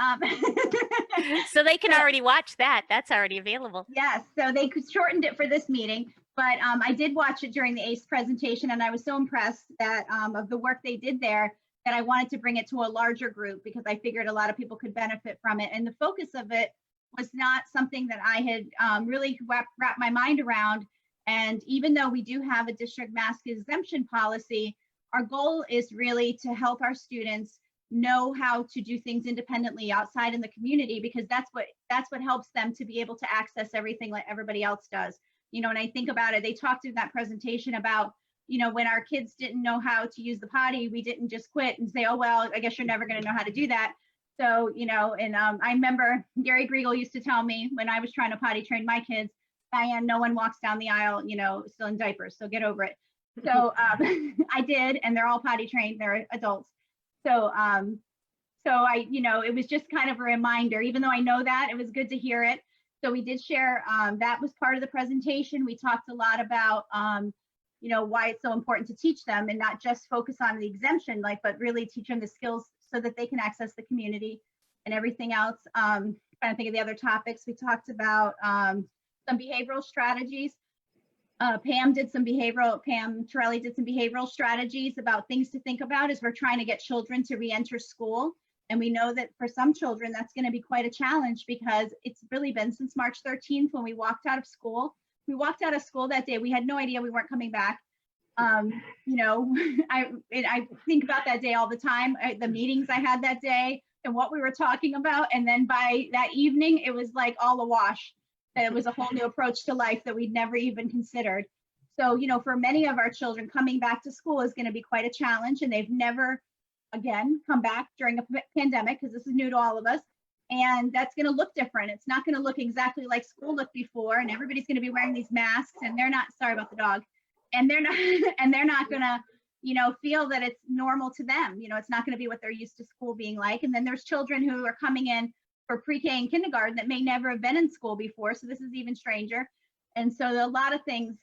so they can already watch that. That's already available. Yes, so they shortened it for this meeting, but I did watch it during the ACE presentation, and I was so impressed that of the work they did there that I wanted to bring it to a larger group because I figured a lot of people could benefit from it. And the focus of it was not something that I had really wrapped my mind around. And even though we do have a district mask exemption policy, our goal is really to help our students know how to do things independently outside in the community, because that's what helps them to be able to access everything like everybody else does. When I think about it, they talked in that presentation about, when our kids didn't know how to use the potty, we didn't just quit and say, oh, well, I guess you're never going to know how to do that. So, I remember Gary Griegel used to tell me when I was trying to potty train my kids, Diane, no one walks down the aisle, still in diapers, so get over it. So I did, and they're all potty trained, they're adults. So it was just kind of a reminder, even though I know that, it was good to hear it. So we did share, that was part of the presentation. We talked a lot about, why it's so important to teach them and not just focus on the exemption, but really teach them the skills so that they can access the community and everything else. Trying to think of the other topics. We talked about some behavioral strategies. Pam Torelli did some behavioral strategies about things to think about as we're trying to get children to re-enter school. And we know that for some children, that's going to be quite a challenge because it's really been since March 13th when we walked out of school. We walked out of school that day. We had no idea we weren't coming back. I think about that day all the time, the meetings I had that day and what we were talking about. And then by that evening, it was like all awash. It was a whole new approach to life that we'd never even considered. So, for many of our children, coming back to school is going to be quite a challenge, and they've never again, come back during a pandemic, because this is new to all of us. And that's going to look different. It's not going to look exactly like school looked before, and everybody's going to be wearing these masks, and they're not, sorry about the dog, and they're not, and they're not going to, you know, feel that it's normal to them. You know, it's not going to be what they're used to school being like. And then there's children who are coming in for pre-K and kindergarten that may never have been in school before. So this is even stranger. And so there are a lot of things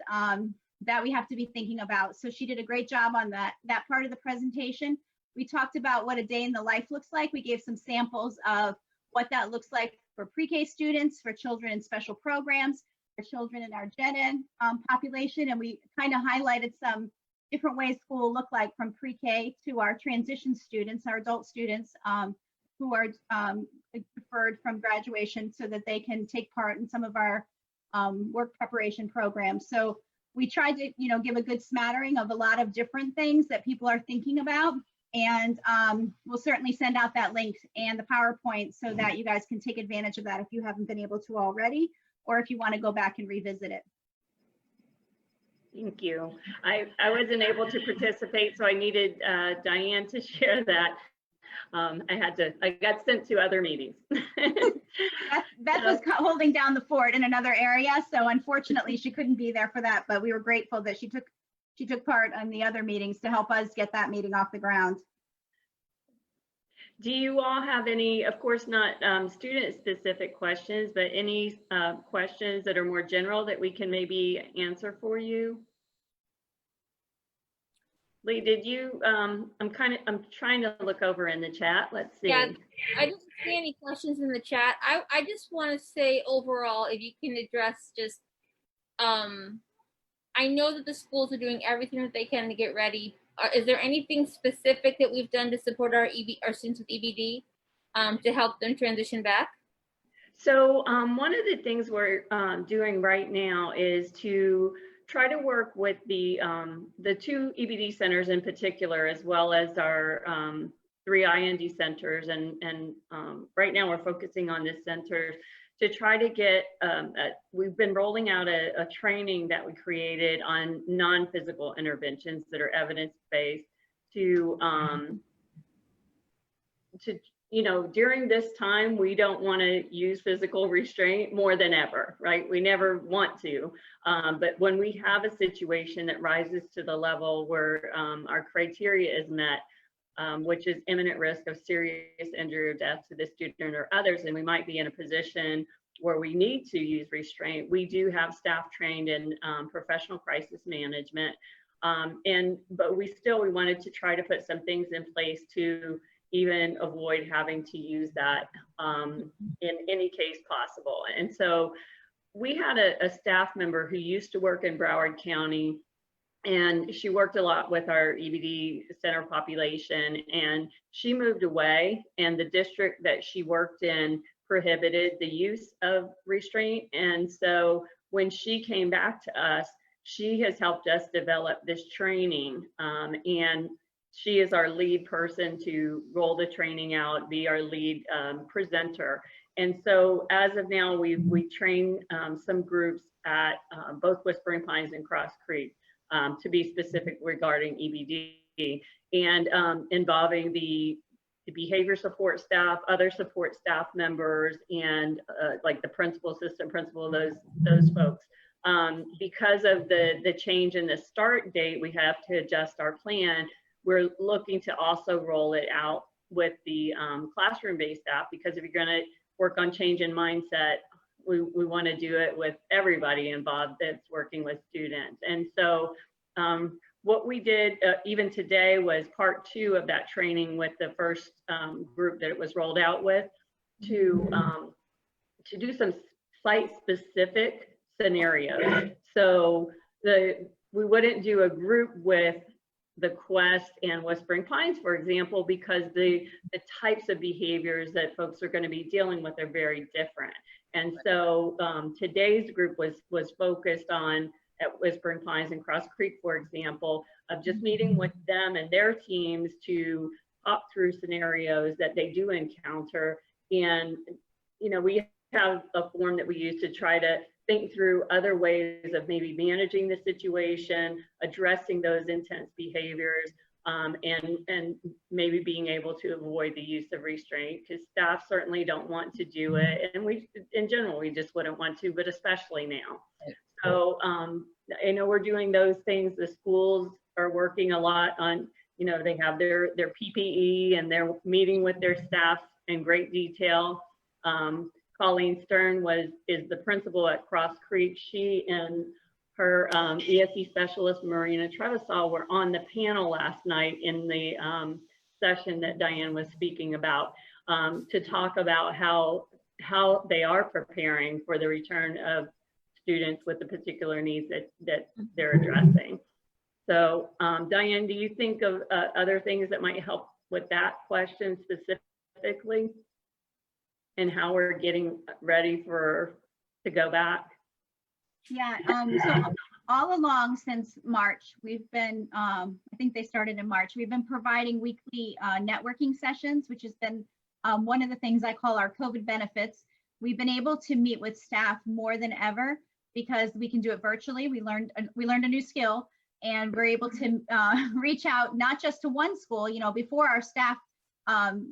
that we have to be thinking about. So she did a great job on that part of the presentation. We talked about what a day in the life looks like. We gave some samples of what that looks like for pre-K students, for children in special programs, for children in our Gen Ed population. And we kind of highlighted some different ways school will look like from pre-K to our transition students, our adult students who are deferred from graduation, so that they can take part in some of our work preparation programs. So we tried to, you know, give a good smattering of a lot of different things that people are thinking about. And we'll certainly send out that link and the PowerPoint so that you guys can take advantage of that if you haven't been able to already, or if you want to go back and revisit it. Thank you. I wasn't able to participate, so I needed Diane to share that. I got sent to other meetings. Beth was holding down the fort in another area, so unfortunately she couldn't be there for that, but we were grateful that she took part in the other meetings to help us get that meeting off the ground. Do you all have any, of course not student specific questions, but any questions that are more general that we can maybe answer for you? Lee, did you, I'm trying to look over in the chat. Let's see. Yeah, I didn't see any questions in the chat. I just want to say overall, if you can address just, I know that the schools are doing everything that they can to get ready. Is there anything specific that we've done to support our students with EBD to help them transition back? So one of the things we're doing right now is to try to work with the 2 EBD centers in particular, as well as our 3 IND centers. And right now we're focusing on this center to try to get, we've been rolling out a training that we created on non-physical interventions that are evidence-based to, you know, during this time, we don't want to use physical restraint more than ever, right? We never want to, but when we have a situation that rises to the level where our criteria is met, which is imminent risk of serious injury or death to the student or others, and we might be in a position where we need to use restraint, we do have staff trained in professional crisis management. But we wanted to try to put some things in place to even avoid having to use that in any case possible. And so we had a staff member who used to work in Broward County, and she worked a lot with our EBD center population, and she moved away, and the district that she worked in prohibited the use of restraint. And so when she came back to us, she has helped us develop this training, and she is our lead person to roll the training out, be our lead presenter. And so as of now, we train some groups at both Whispering Pines and Cross Creek, to be specific regarding EBD, and involving the behavior support staff, other support staff members, and like the principal, assistant principal, those folks. Because of the change in the start date, we have to adjust our plan. We're looking to also roll it out with the classroom-based staff, because if you're going to work on change in mindset, we want to do it with everybody involved that's working with students. And so what we did even today was part 2 of that training with the first group that it was rolled out with, to do some site-specific scenarios. So we wouldn't do a group with the Quest and Whispering Pines, for example, because the types of behaviors that folks are going to be dealing with are very different. And so today's group was focused on, at Whispering Pines and Cross Creek, for example, of just meeting with them and their teams to talk through scenarios that they do encounter. And, you know, we have a form that we use to try to think through other ways of maybe managing the situation, addressing those intense behaviors, and maybe being able to avoid the use of restraint, because staff certainly don't want to do it. And we, in general, we just wouldn't want to, but especially now. So I know we're doing those things. The schools are working a lot on, you know, they have their PPE and they're meeting with their staff in great detail. Colleen Stern is the principal at Cross Creek. She and her ESE specialist, Marina Trevisan, were on the panel last night in the session that Diane was speaking about, to talk about how they are preparing for the return of students with the particular needs that they're addressing. So Diane, do you think of other things that might help with that question specifically, and how we're getting ready to go back? Yeah, so all along since March, we've been, I think they started in March, we've been providing weekly networking sessions, which has been one of the things I call our COVID benefits. We've been able to meet with staff more than ever because we can do it virtually. We learned a new skill, and we're able to reach out not just to one school. You know, before our staff,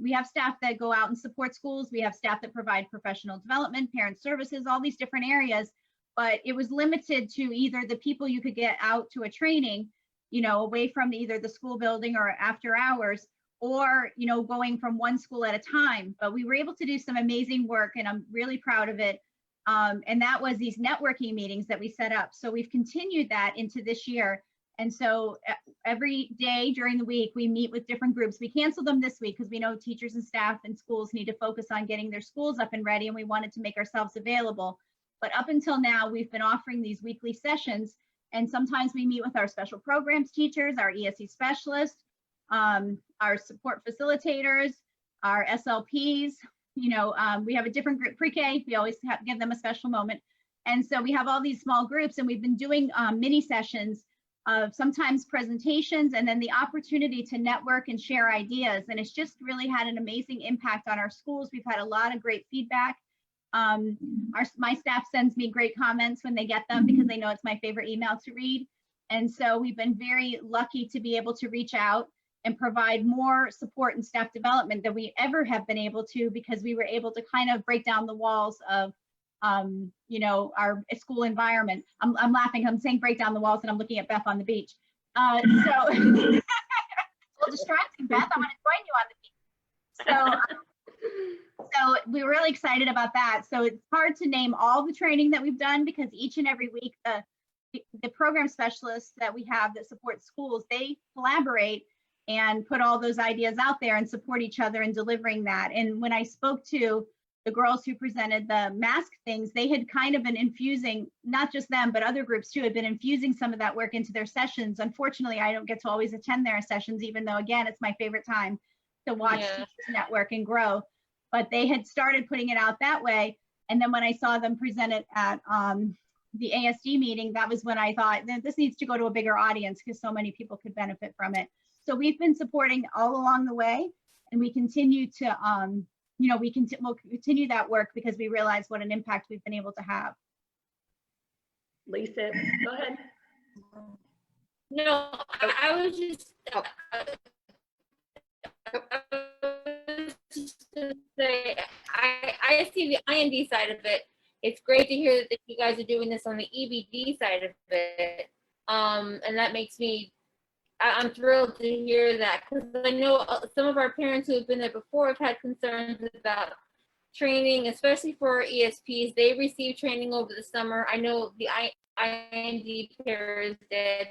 we have staff that go out and support schools. We have staff that provide professional development, parent services, all these different areas. But it was limited to either the people you could get out to a training, you know, away from either the school building or after hours, or, you know, going from one school at a time. But we were able to do some amazing work, and I'm really proud of it. And that was these networking meetings that we set up. So we've continued that into this year. And so every day during the week, we meet with different groups. We canceled them this week because we know teachers and staff and schools need to focus on getting their schools up and ready, and we wanted to make ourselves available. But up until now, we've been offering these weekly sessions, and sometimes we meet with our special programs teachers, our ESE specialists, our support facilitators, our SLPs. You know, we have a different group, pre-K, we always give them a special moment. And so we have all these small groups, and we've been doing mini sessions of sometimes presentations, and then the opportunity to network and share ideas. And it's just really had an amazing impact on our schools. We've had a lot of great feedback. My staff sends me great comments when they get them because they know it's my favorite email to read. And so we've been very lucky to be able to reach out and provide more support and staff development than we ever have been able to, because we were able to kind of break down the walls of you know, our school environment. I'm laughing, I'm saying break down the walls, and I'm looking at Beth on the beach. So it's a little distracting, Beth. I want to join you on the beach. So we're really excited about that. So it's hard to name all the training that we've done, because each and every week the program specialists that we have that support schools, they collaborate and put all those ideas out there and support each other in delivering that. And when I spoke to the girls who presented the mask things, they had kind of been infusing, not just them, but other groups too, had been infusing some of that work into their sessions. Unfortunately, I don't get to always attend their sessions, even though, again, it's my favorite time to watch teachers network and grow. But they had started putting it out that way. And then when I saw them present it at the ASD meeting, that was when I thought that this needs to go to a bigger audience, because so many people could benefit from it. So we've been supporting all along the way, and we continue to, you know, we'll continue that work because we realize what an impact we've been able to have. Lisa, go ahead. No, I was just to say, I see the IND side of it. It's great to hear that you guys are doing this on the EBD side of it. And that makes me, I'm thrilled to hear that, because I know some of our parents who have been there before have had concerns about training, especially for ESPs. They received training over the summer. I know the IND pairs did.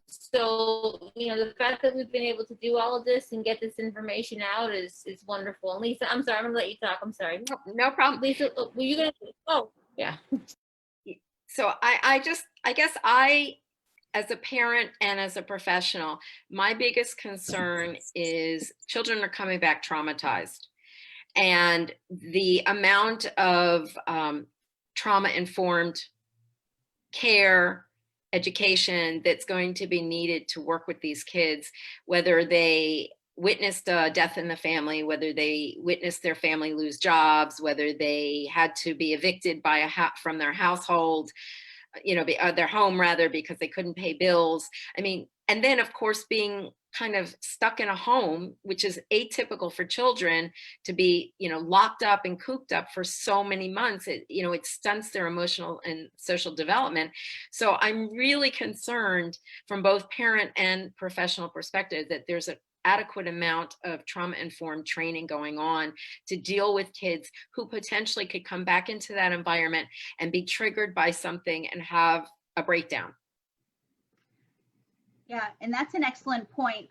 So, you know, the fact that we've been able to do all of this and get this information out is wonderful. And Lisa, I'm sorry, I'm gonna let you talk. I'm sorry. No problem. Lisa, were you gonna? Oh, yeah. So I guess I, as a parent and as a professional, my biggest concern is children are coming back traumatized, and the amount of trauma-informed care, education that's going to be needed to work with these kids, whether they witnessed a death in the family, whether they witnessed their family lose jobs, whether they had to be evicted by from their household, their home rather, because they couldn't pay bills. I mean, and then of course being kind of stuck in a home, which is atypical for children to be, locked up and cooped up for so many months. It stunts their emotional and social development. So I'm really concerned from both parent and professional perspective that there's an adequate amount of trauma-informed training going on to deal with kids who potentially could come back into that environment and be triggered by something and have a breakdown. Yeah, and that's an excellent point.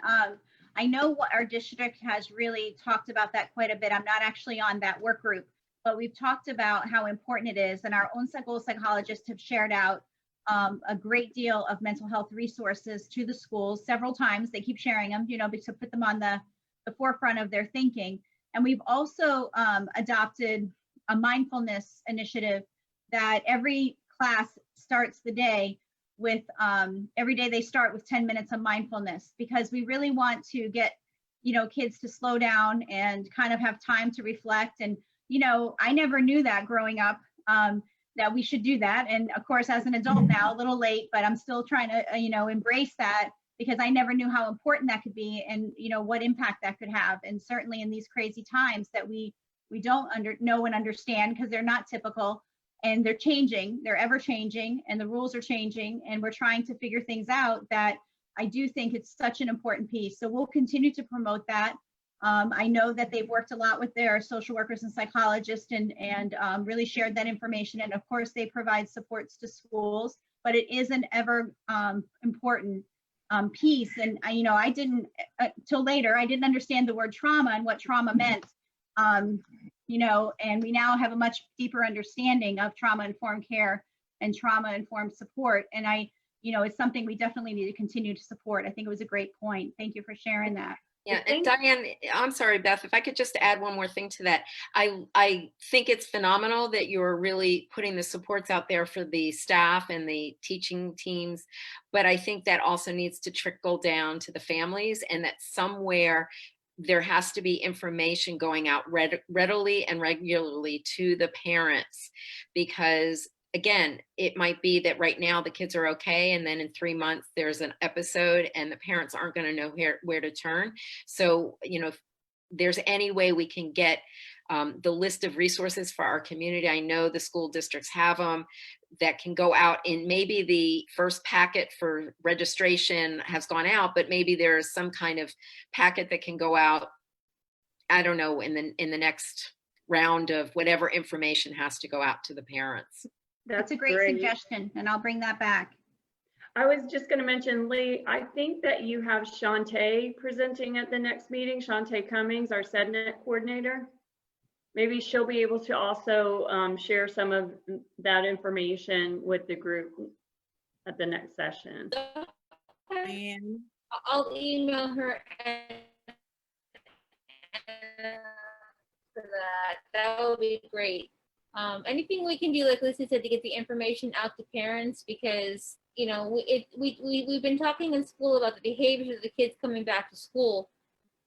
I know what our district has really talked about that quite a bit. I'm not actually on that work group, but we've talked about how important it is. And our own psychologists have shared out a great deal of mental health resources to the schools several times. They keep sharing them, to put them on the forefront of their thinking. And we've also adopted a mindfulness initiative that every class starts the day with every day they start with 10 minutes of mindfulness, because we really want to get kids to slow down and kind of have time to reflect. And I never knew that growing up, that we should do that. And of course, as an adult now, a little late, but I'm still trying to embrace that, because I never knew how important that could be, and what impact that could have. And certainly in these crazy times that we don't know and understand, because they're not typical. And they're changing, they're ever changing, and the rules are changing, and we're trying to figure things out. That I do think it's such an important piece. So we'll continue to promote that. I know that they've worked a lot with their social workers and psychologists and really shared that information. And of course, they provide supports to schools, but it is an ever important piece. And I didn't, till later, I didn't understand the word trauma and what trauma meant. And we now have a much deeper understanding of trauma-informed care and trauma-informed support. And it's something we definitely need to continue to support. I think it was a great point. Thank you for sharing that. Yeah, and Diane, I'm sorry, Beth, if I could just add one more thing to that. I think it's phenomenal that you're really putting the supports out there for the staff and the teaching teams, but I think that also needs to trickle down to the families, and that somewhere there has to be information going out readily and regularly to the parents, because again, it might be that right now the kids are okay, and then in 3 months there's an episode and the parents aren't going to know where to turn. So, if there's any way we can get the list of resources for our community, I know the school districts have them, that can go out in, maybe the first packet for registration has gone out, but maybe there's some kind of packet that can go out, I don't know, in the next round of whatever information has to go out to the parents. That's a great suggestion, and I'll bring that back. I was just going to mention, Lee, I think that you have Shantae presenting at the next meeting, Shantae Cummings, our SEDNet coordinator. Maybe she'll be able to also share some of that information with the group at the next session. And I'll email her for that. That would be great. Anything we can do, like Lisa said, to get the information out to parents, because we've been talking in school about the behaviors of the kids coming back to school,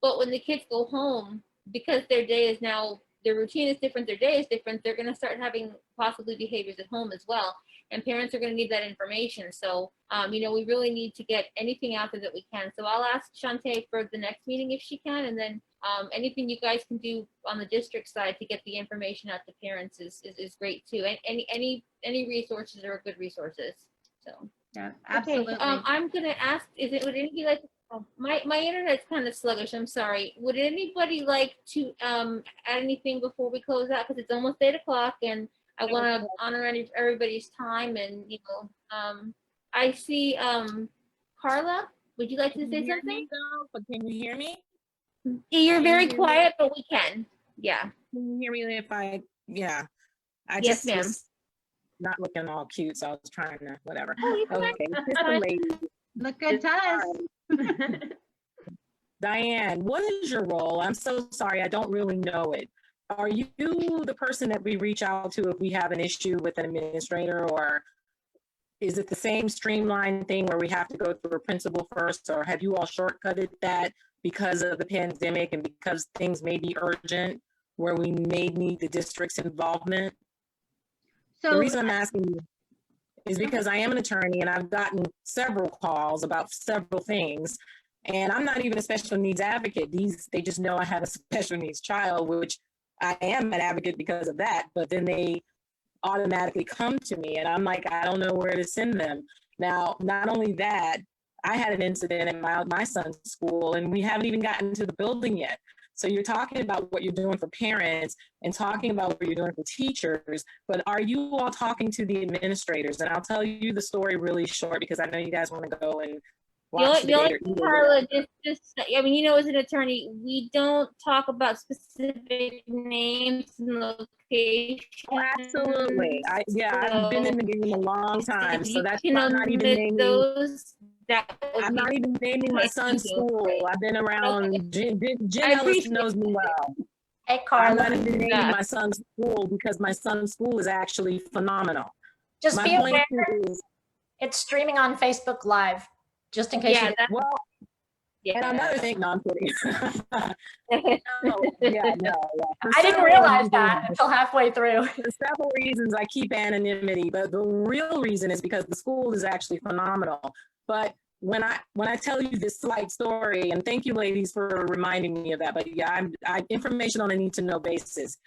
but when the kids go home, because their routine is different, their day is different, they're going to start having possibly behaviors at home as well, and parents are going to need that information. So we really need to get anything out there that we can. So I'll ask Shantae for the next meeting if she can, and then anything you guys can do on the district side to get the information out to parents is great too. And any resources are good resourses. So yeah, absolutely. Okay, I'm gonna ask, would anybody like to, my internet's kind of sluggish, I'm sorry. Would anybody like to add anything before we close out? Because it's almost 8 o'clock and I want to honor everybody's time. And I see Carla, would you like to say something? But can you hear me? You're very quiet, but we can. Yeah. Can you hear me if I, yeah. I Yes, just ma'am. was not looking all cute, so I was trying to, whatever. Oh, you're fine. Okay, just a lady. Look good to us. Diane, what is your role? I'm so sorry, I don't really know it. Are you the person that we reach out to if we have an issue with an administrator, or is it the same streamlined thing where we have to go through a principal first, or have you all shortcutted that because of the pandemic and because things may be urgent where we may need the district's involvement? So the reason I'm asking you is because I am an attorney and I've gotten several calls about several things. And I'm not even a special needs advocate. They just know I have a special needs child, which I am an advocate because of that. But then they automatically come to me and I'm like, I don't know where to send them. Now, not only that, I had an incident at my son's school and we haven't even gotten to the building yet. So you're talking about what you're doing for parents and talking about what you're doing for teachers, but are you all talking to the administrators? And I'll tell you the story really short because I know you guys want to go and watch the Carla, gator. I mean, as an attorney, we don't talk about specific names and locations. Oh, absolutely. I've been in the game a long time, so that's You why know, I'm not even naming. those. I'm not even naming my son's school. I've been around. Jen Ellis knows me well. Hey, I'm not Carla, even naming my son's school because my son's school is actually phenomenal. just My be point aware, is, it's streaming on Facebook Live, just in case you Yeah, didn't. well, yeah. and another thing, no, I'm kidding. No, yeah. For I didn't several realize reasons. that until halfway through. For several reasons, I keep anonymity, but the real reason is because the school is actually phenomenal. But when I tell you this slight story, and thank you, ladies, for reminding me of that. But yeah, I information on a need to know basis.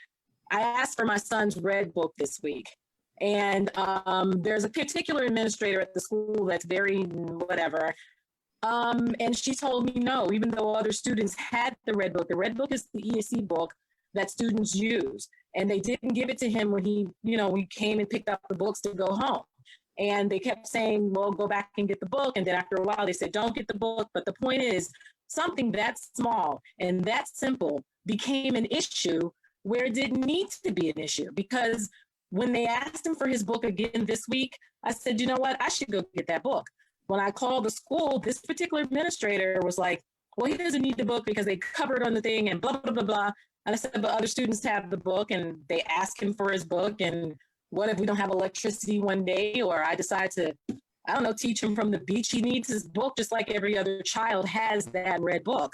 I asked for my son's red book this week, and there's a particular administrator at the school that's very whatever. And she told me no, even though other students had the red book. The red book is the ESC book that students use. And they didn't give it to him when we came and picked up the books to go home. And they kept saying, well, go back and get the book. And then after a while, they said, don't get the book. But the point is, something that small and that simple became an issue where it didn't need to be an issue. Because when they asked him for his book again this week, I said, you know what, I should go get that book. When I called the school, this particular administrator was like, well, he doesn't need the book because they covered on the thing and blah, blah, blah, blah. And I said, but other students have the book and they ask him for his book. And what if we don't have electricity one day, or I decide to, I don't know, teach him from the beach? He needs his book just like every other child has that red book.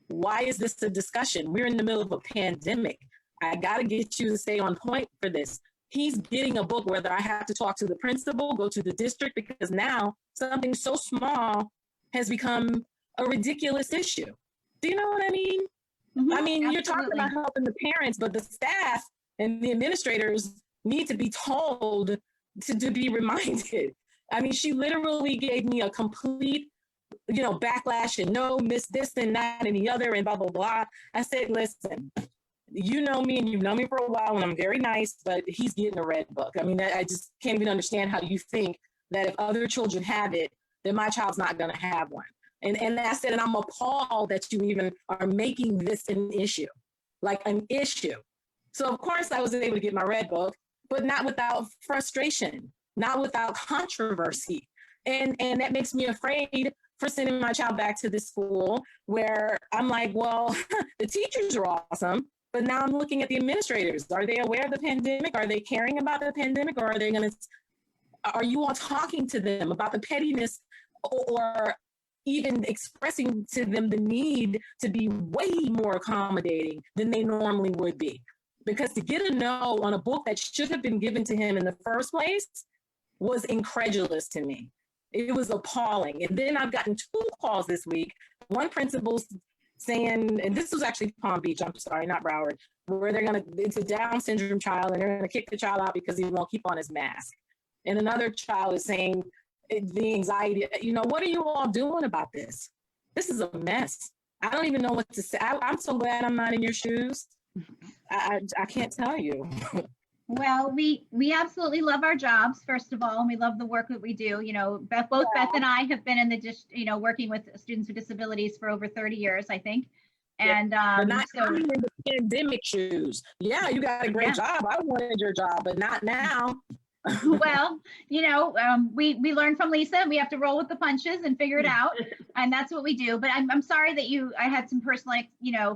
Why is this a discussion? We're in the middle of a pandemic. I got to get you to stay on point for this. He's getting a book, whether I have to talk to the principal, go to the district, because now something so small has become a ridiculous issue. Do you know what I mean? Mhm, I mean, you're talking absolutely. about helping the parents, but the staff and the administrators need to be told to be reminded. I mean, she literally gave me a complete, backlash and no, miss this and that and the other and blah, blah, blah. I said, listen, you know me and you've known me for a while and I'm very nice, but he's getting a red book. I mean, I just can't even understand how you think that if other children have it, then my child's not going to have one. And I said, and I'm appalled that you even are making this an issue, like an issue. So of course I was able to get my red book, but not without frustration, not without controversy. And that makes me afraid for sending my child back to this school where I'm like, well, the teachers are awesome, but now I'm looking at the administrators. Are they aware of the pandemic? Are they caring about the pandemic? Or are you all talking to them about the pettiness or even expressing to them the need to be way more accommodating than they normally would be? Because to get a no on a book that should have been given to him in the first place was incredulous to me. It was appalling. And then I've gotten 2 calls this week. One principal saying, and this was actually Palm Beach, I'm sorry, not Broward, where it's a Down syndrome child and they're gonna kick the child out because he won't keep on his mask. And another child is saying the anxiety, what are you all doing about this? This is a mess. I don't even know what to say. I'm so glad I'm not in your shoes. I can't tell you. Well, we absolutely love our jobs, first of all, and we love the work that we do. Both Beth and I have been in the working with students with disabilities for over 30 years, I think. And but not in the pandemic shoes. Yeah, you got a great job. I wanted your job, but not now. Well, we learned from Lisa. We have to roll with the punches and figure it out, and that's what we do. But I'm sorry that I had some personal,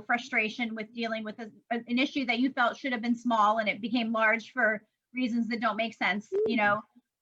frustration with dealing with an issue that you felt should have been small, and it became large for reasons that don't make sense.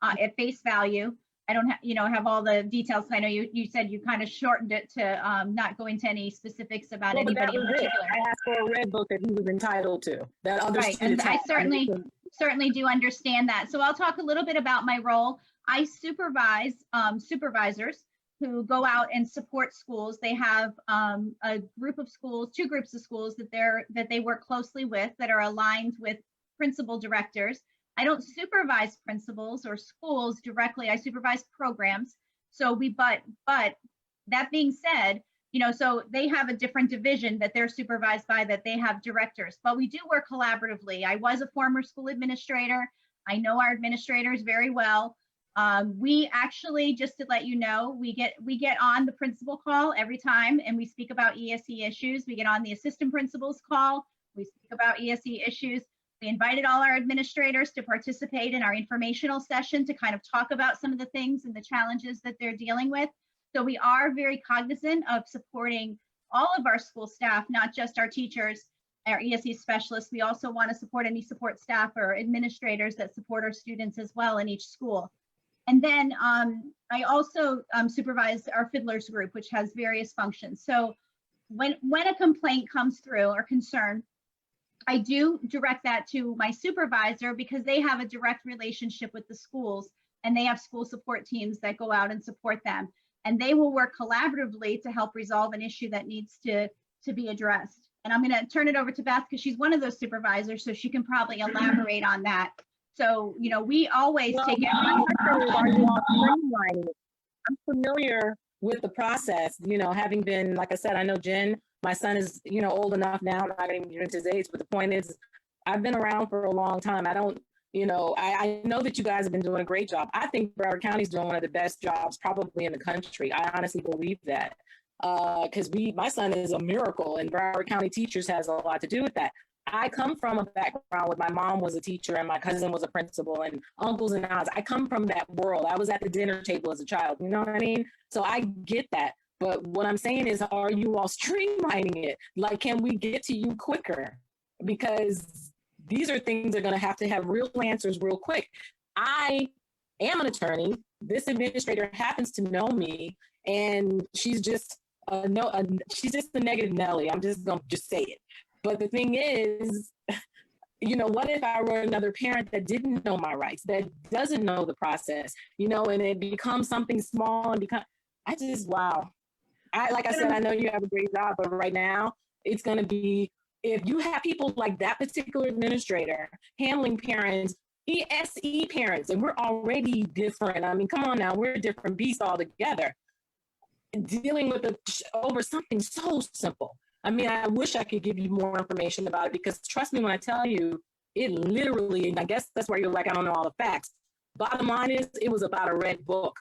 At face value. I don't have all the details. I know you said you kind of shortened it to not go into any specifics about anybody in particular. I asked for a red book that he was entitled to. That other right, and I certainly. certainly do understand that. So I'll talk a little bit about my role. I supervise supervisors who go out and support schools. They have a group of schools, two groups of schools that they work closely with that are aligned with principal directors. I don't supervise principals or schools directly. I supervise programs. So but that being said, so they have a different division that they're supervised by, that they have directors, but we do work collaboratively. I was a former school administrator. I know our administrators very well. We actually, just to let you know, we get on the principal call every time and we speak about ESE issues. We get on the assistant principal's call. We speak about ESE issues. We invited all our administrators to participate in our informational session to kind of talk about some of the things and the challenges that they're dealing with. So we are very cognizant of supporting all of our school staff, not just our teachers, our ESE specialists. We also want to support any support staff or administrators that support our students as well in each school. And then I also supervise our fiddlers group, which has various functions. So when a complaint comes through or concern, I do direct that to my supervisor because they have a direct relationship with the schools and they have school support teams that go out and support them. And they will work collaboratively to help resolve an issue that needs to be addressed. And I'm going to turn it over to Beth because she's one of those supervisors, so she can probably elaborate on that. So, we always take I'm familiar with the process, having been, like I said, I know Jen, my son is, old enough now, not going to get into his age, but the point is, I've been around for a long time. I don't, I know that you guys have been doing a great job. I think Broward County is doing one of the best jobs probably in the country. I honestly believe that because my son is a miracle and Broward County teachers has a lot to do with that. I come from a background where my mom was a teacher and my cousin was a principal and uncles and aunts. I come from that world. I was at the dinner table as a child, you know what I mean? So I get that. But what I'm saying is, are you all streamlining it? Like, can we get to you quicker? Because these are things that are going to have real answers real quick. I am an attorney. This administrator happens to know me, and she's just she's just the negative Nelly. I'm just going to just say it. But the thing is, what if I were another parent that didn't know my rights, that doesn't know the process, and it becomes something small and wow. Like I said, I know you have a great job, but right now it's going to be, if you have people like that particular administrator handling parents, ESE parents, and we're already different. I mean, come on now, we're a different beast altogether. Dealing with over something so simple. I mean, I wish I could give you more information about it because trust me when I tell you, it literally, and I guess that's where you're like, I don't know all the facts. Bottom line is, it was about a red book,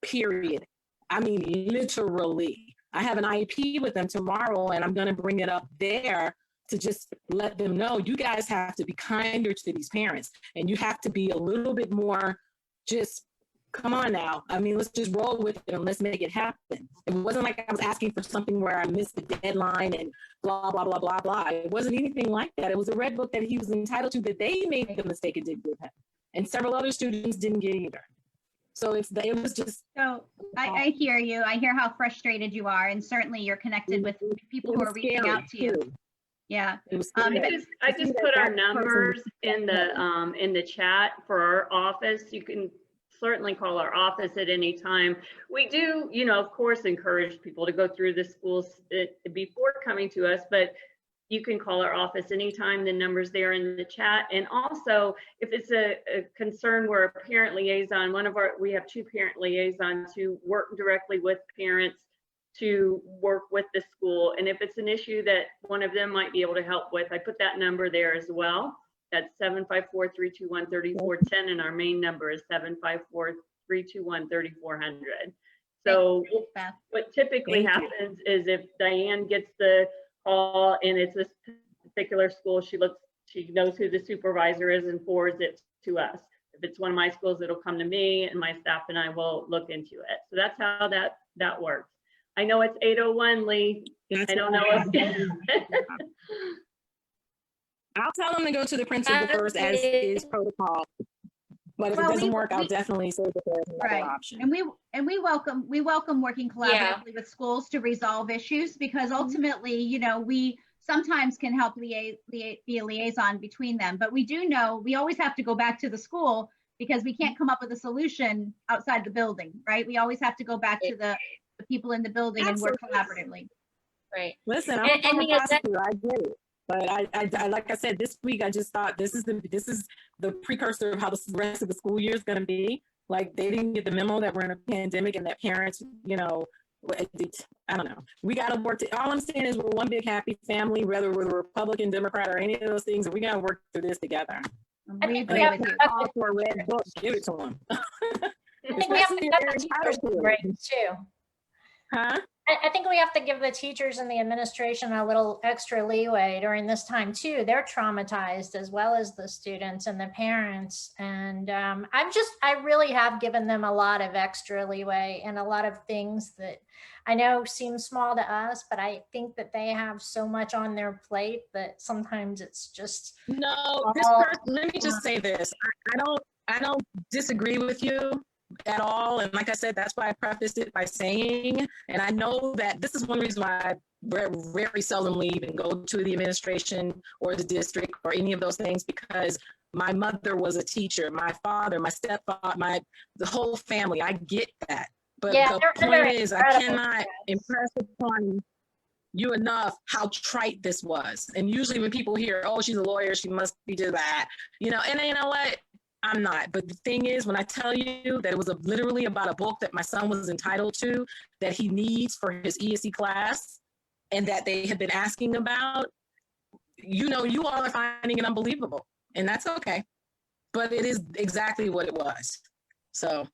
period. I mean, literally. I have an IEP with them tomorrow and I'm going to bring it up there to just let them know you guys have to be kinder to these parents and you have to be a little bit more just, come on now. I mean, let's just roll with it and let's make it happen. It wasn't like I was asking for something where I missed the deadline and blah, blah, blah, blah, blah. It wasn't anything like that. It was a red book that he was entitled to that they made a mistake and did give him. And several other students didn't get either. So it was just. So I hear you. I hear how frustrated you are. And certainly you're connected with people who are reaching out to you. Yeah. I just put our numbers in the chat for our office. You can certainly call our office at any time. We do, of course, encourage people to go through the schools before coming to us, but you can call our office anytime. The number's there in the chat. And also, if it's a concern where a parent liaison, we have two parent liaisons who work directly with parents to work with the school. And if it's an issue that one of them might be able to help with, I put that number there as well. That's 754-321-3410, and our main number is 754-321-3400. So what typically happens is if Diane gets the call and it's this particular school, she knows who the supervisor is and forwards it to us. If it's one of my schools, it'll come to me and my staff and I will look into it. So that's how that works. I know it's 8:01, Lee. I don't know if I'll tell them to go to the principal first as is protocol. But if it doesn't work, I'll definitely say that there's another option. And we welcome working collaboratively with schools to resolve issues because ultimately, sometimes can help be a liaison between them. But we do know we always have to go back to the school because we can't come up with a solution outside the building, right? We always have to go back to the people in the building and work collaboratively. Right. Listen, I'm And- a and former you know, that- prosecutor. I get it. But I like I said, this week I just thought this is the precursor of how the rest of the school year is going to be. Like they didn't get the memo that we're in a pandemic and that parents, you know, I don't know. We got to work. All I'm saying is we're one big happy family, whether we're Republican, Democrat, or any of those things, and we got to work through this together. I We think agree we with you. Call for a red book, give it to them. I think we have to give the teachers a break too. Huh? I think we have to give the teachers and the administration a little extra leeway during this time too. They're traumatized as well as the students and the parents. And I really have given them a lot of extra leeway and a lot of things that I know seem small to us, but I think that they have so much on their plate that sometimes it's just. No, let me just say this. I don't disagree with you at all. And like I said, that's why I prefaced it by saying, and I know that this is one reason why I very seldomly even go to the administration or the district or any of those things, because my mother was a teacher, my father, my stepfather, the whole family. I get that. But Yeah, the they're point is, I incredible cannot parents. impress upon you enough how trite this was. And usually when people hear, oh, she's a lawyer, she must be just that, you know, and you know what? I'm not. But the thing is, when I tell you that it was literally about a book that my son was entitled to, that he needs for his ESE class, and that they have been asking about, you know, you all are finding it unbelievable. And that's okay. But it is exactly what it was. So,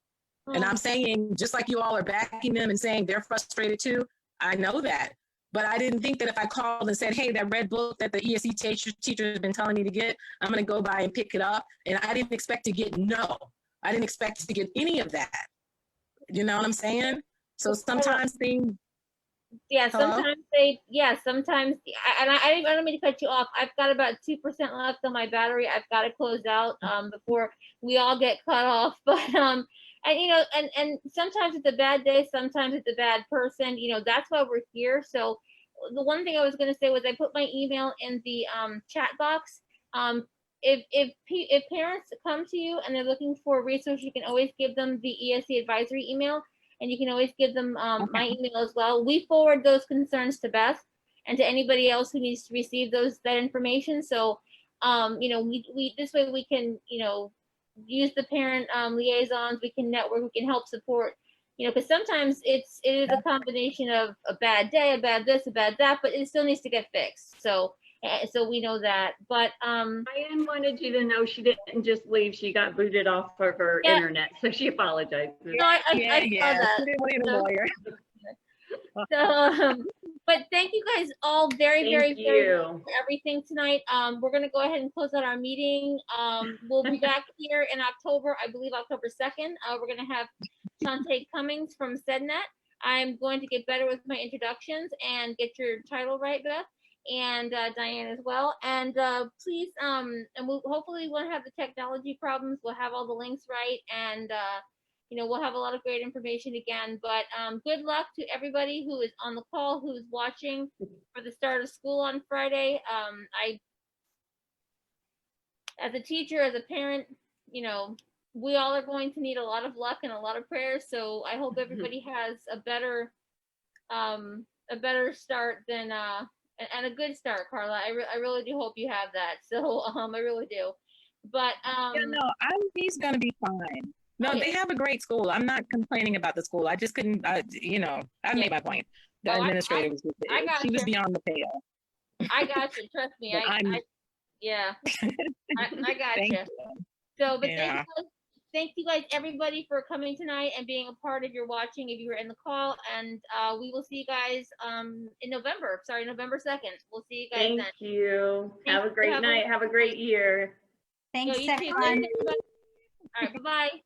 and I'm saying, just like you all are backing them and saying they're frustrated too, I know that. But I didn't think that if I called and said, hey, that red book that the ESE teacher has been telling me to get, I'm going to go by and pick it up. And I didn't expect to get no. I didn't expect to get any of that. You know what I'm saying? So sometimes things. Yeah, Hello? sometimes, and I don't mean to cut you off. I've got about 2% left on my battery. I've got to close out before we all get cut off. But and you know, and sometimes it's a bad day, sometimes it's a bad person. You know, that's why we're here. So the one thing I was going to say was I put my email in the chat box. If parents come to you and they're looking for a resource, you can always give them the ESE advisory email. And you can always give them my email as well. We forward those concerns to Beth and to anybody else who needs to receive that information. So, you know, we this way we can, you know, use the parent liaisons. We can network. We can help support. You know, because sometimes it is a combination of a bad day, a bad this, a bad that, but it still needs to get fixed. So we know that. But Diane wanted you to know she didn't just leave. She got booted off of her internet, so she apologized. no, I saw that. She didn't want to be a lawyer. So, but thank you guys all very much for everything tonight. We're gonna go ahead and close out our meeting. We'll be back here in October, I believe October 2nd. We're gonna have Shantae Cummings from SEDNet. I'm going to get better with my introductions and get your title right, Beth, and Diane as well. And please, and we'll hopefully won't have the technology problems. We'll have all the links right, and you know, we'll have a lot of great information again. But good luck to everybody who is on the call, who's watching for the start of school on Friday. As a teacher, as a parent, you know, we all are going to need a lot of luck and a lot of prayers. So I hope everybody has a better start than and a good start, Carla. I really do hope you have that. So I really do. But He's gonna be fine. No, they have a great school. I'm not complaining about the school. I just couldn't, you know, I made my point. The administrator was she was beyond the pale. I got you. Trust me. I got you. So, but thank you guys, everybody, for coming tonight and being a part of your watching if you were in the call. And we will see you guys in November. Sorry, November 2nd. We'll see you guys then. Thank you. Have a great night. Have a great year. Thanks, you too. everyone. All right, bye-bye.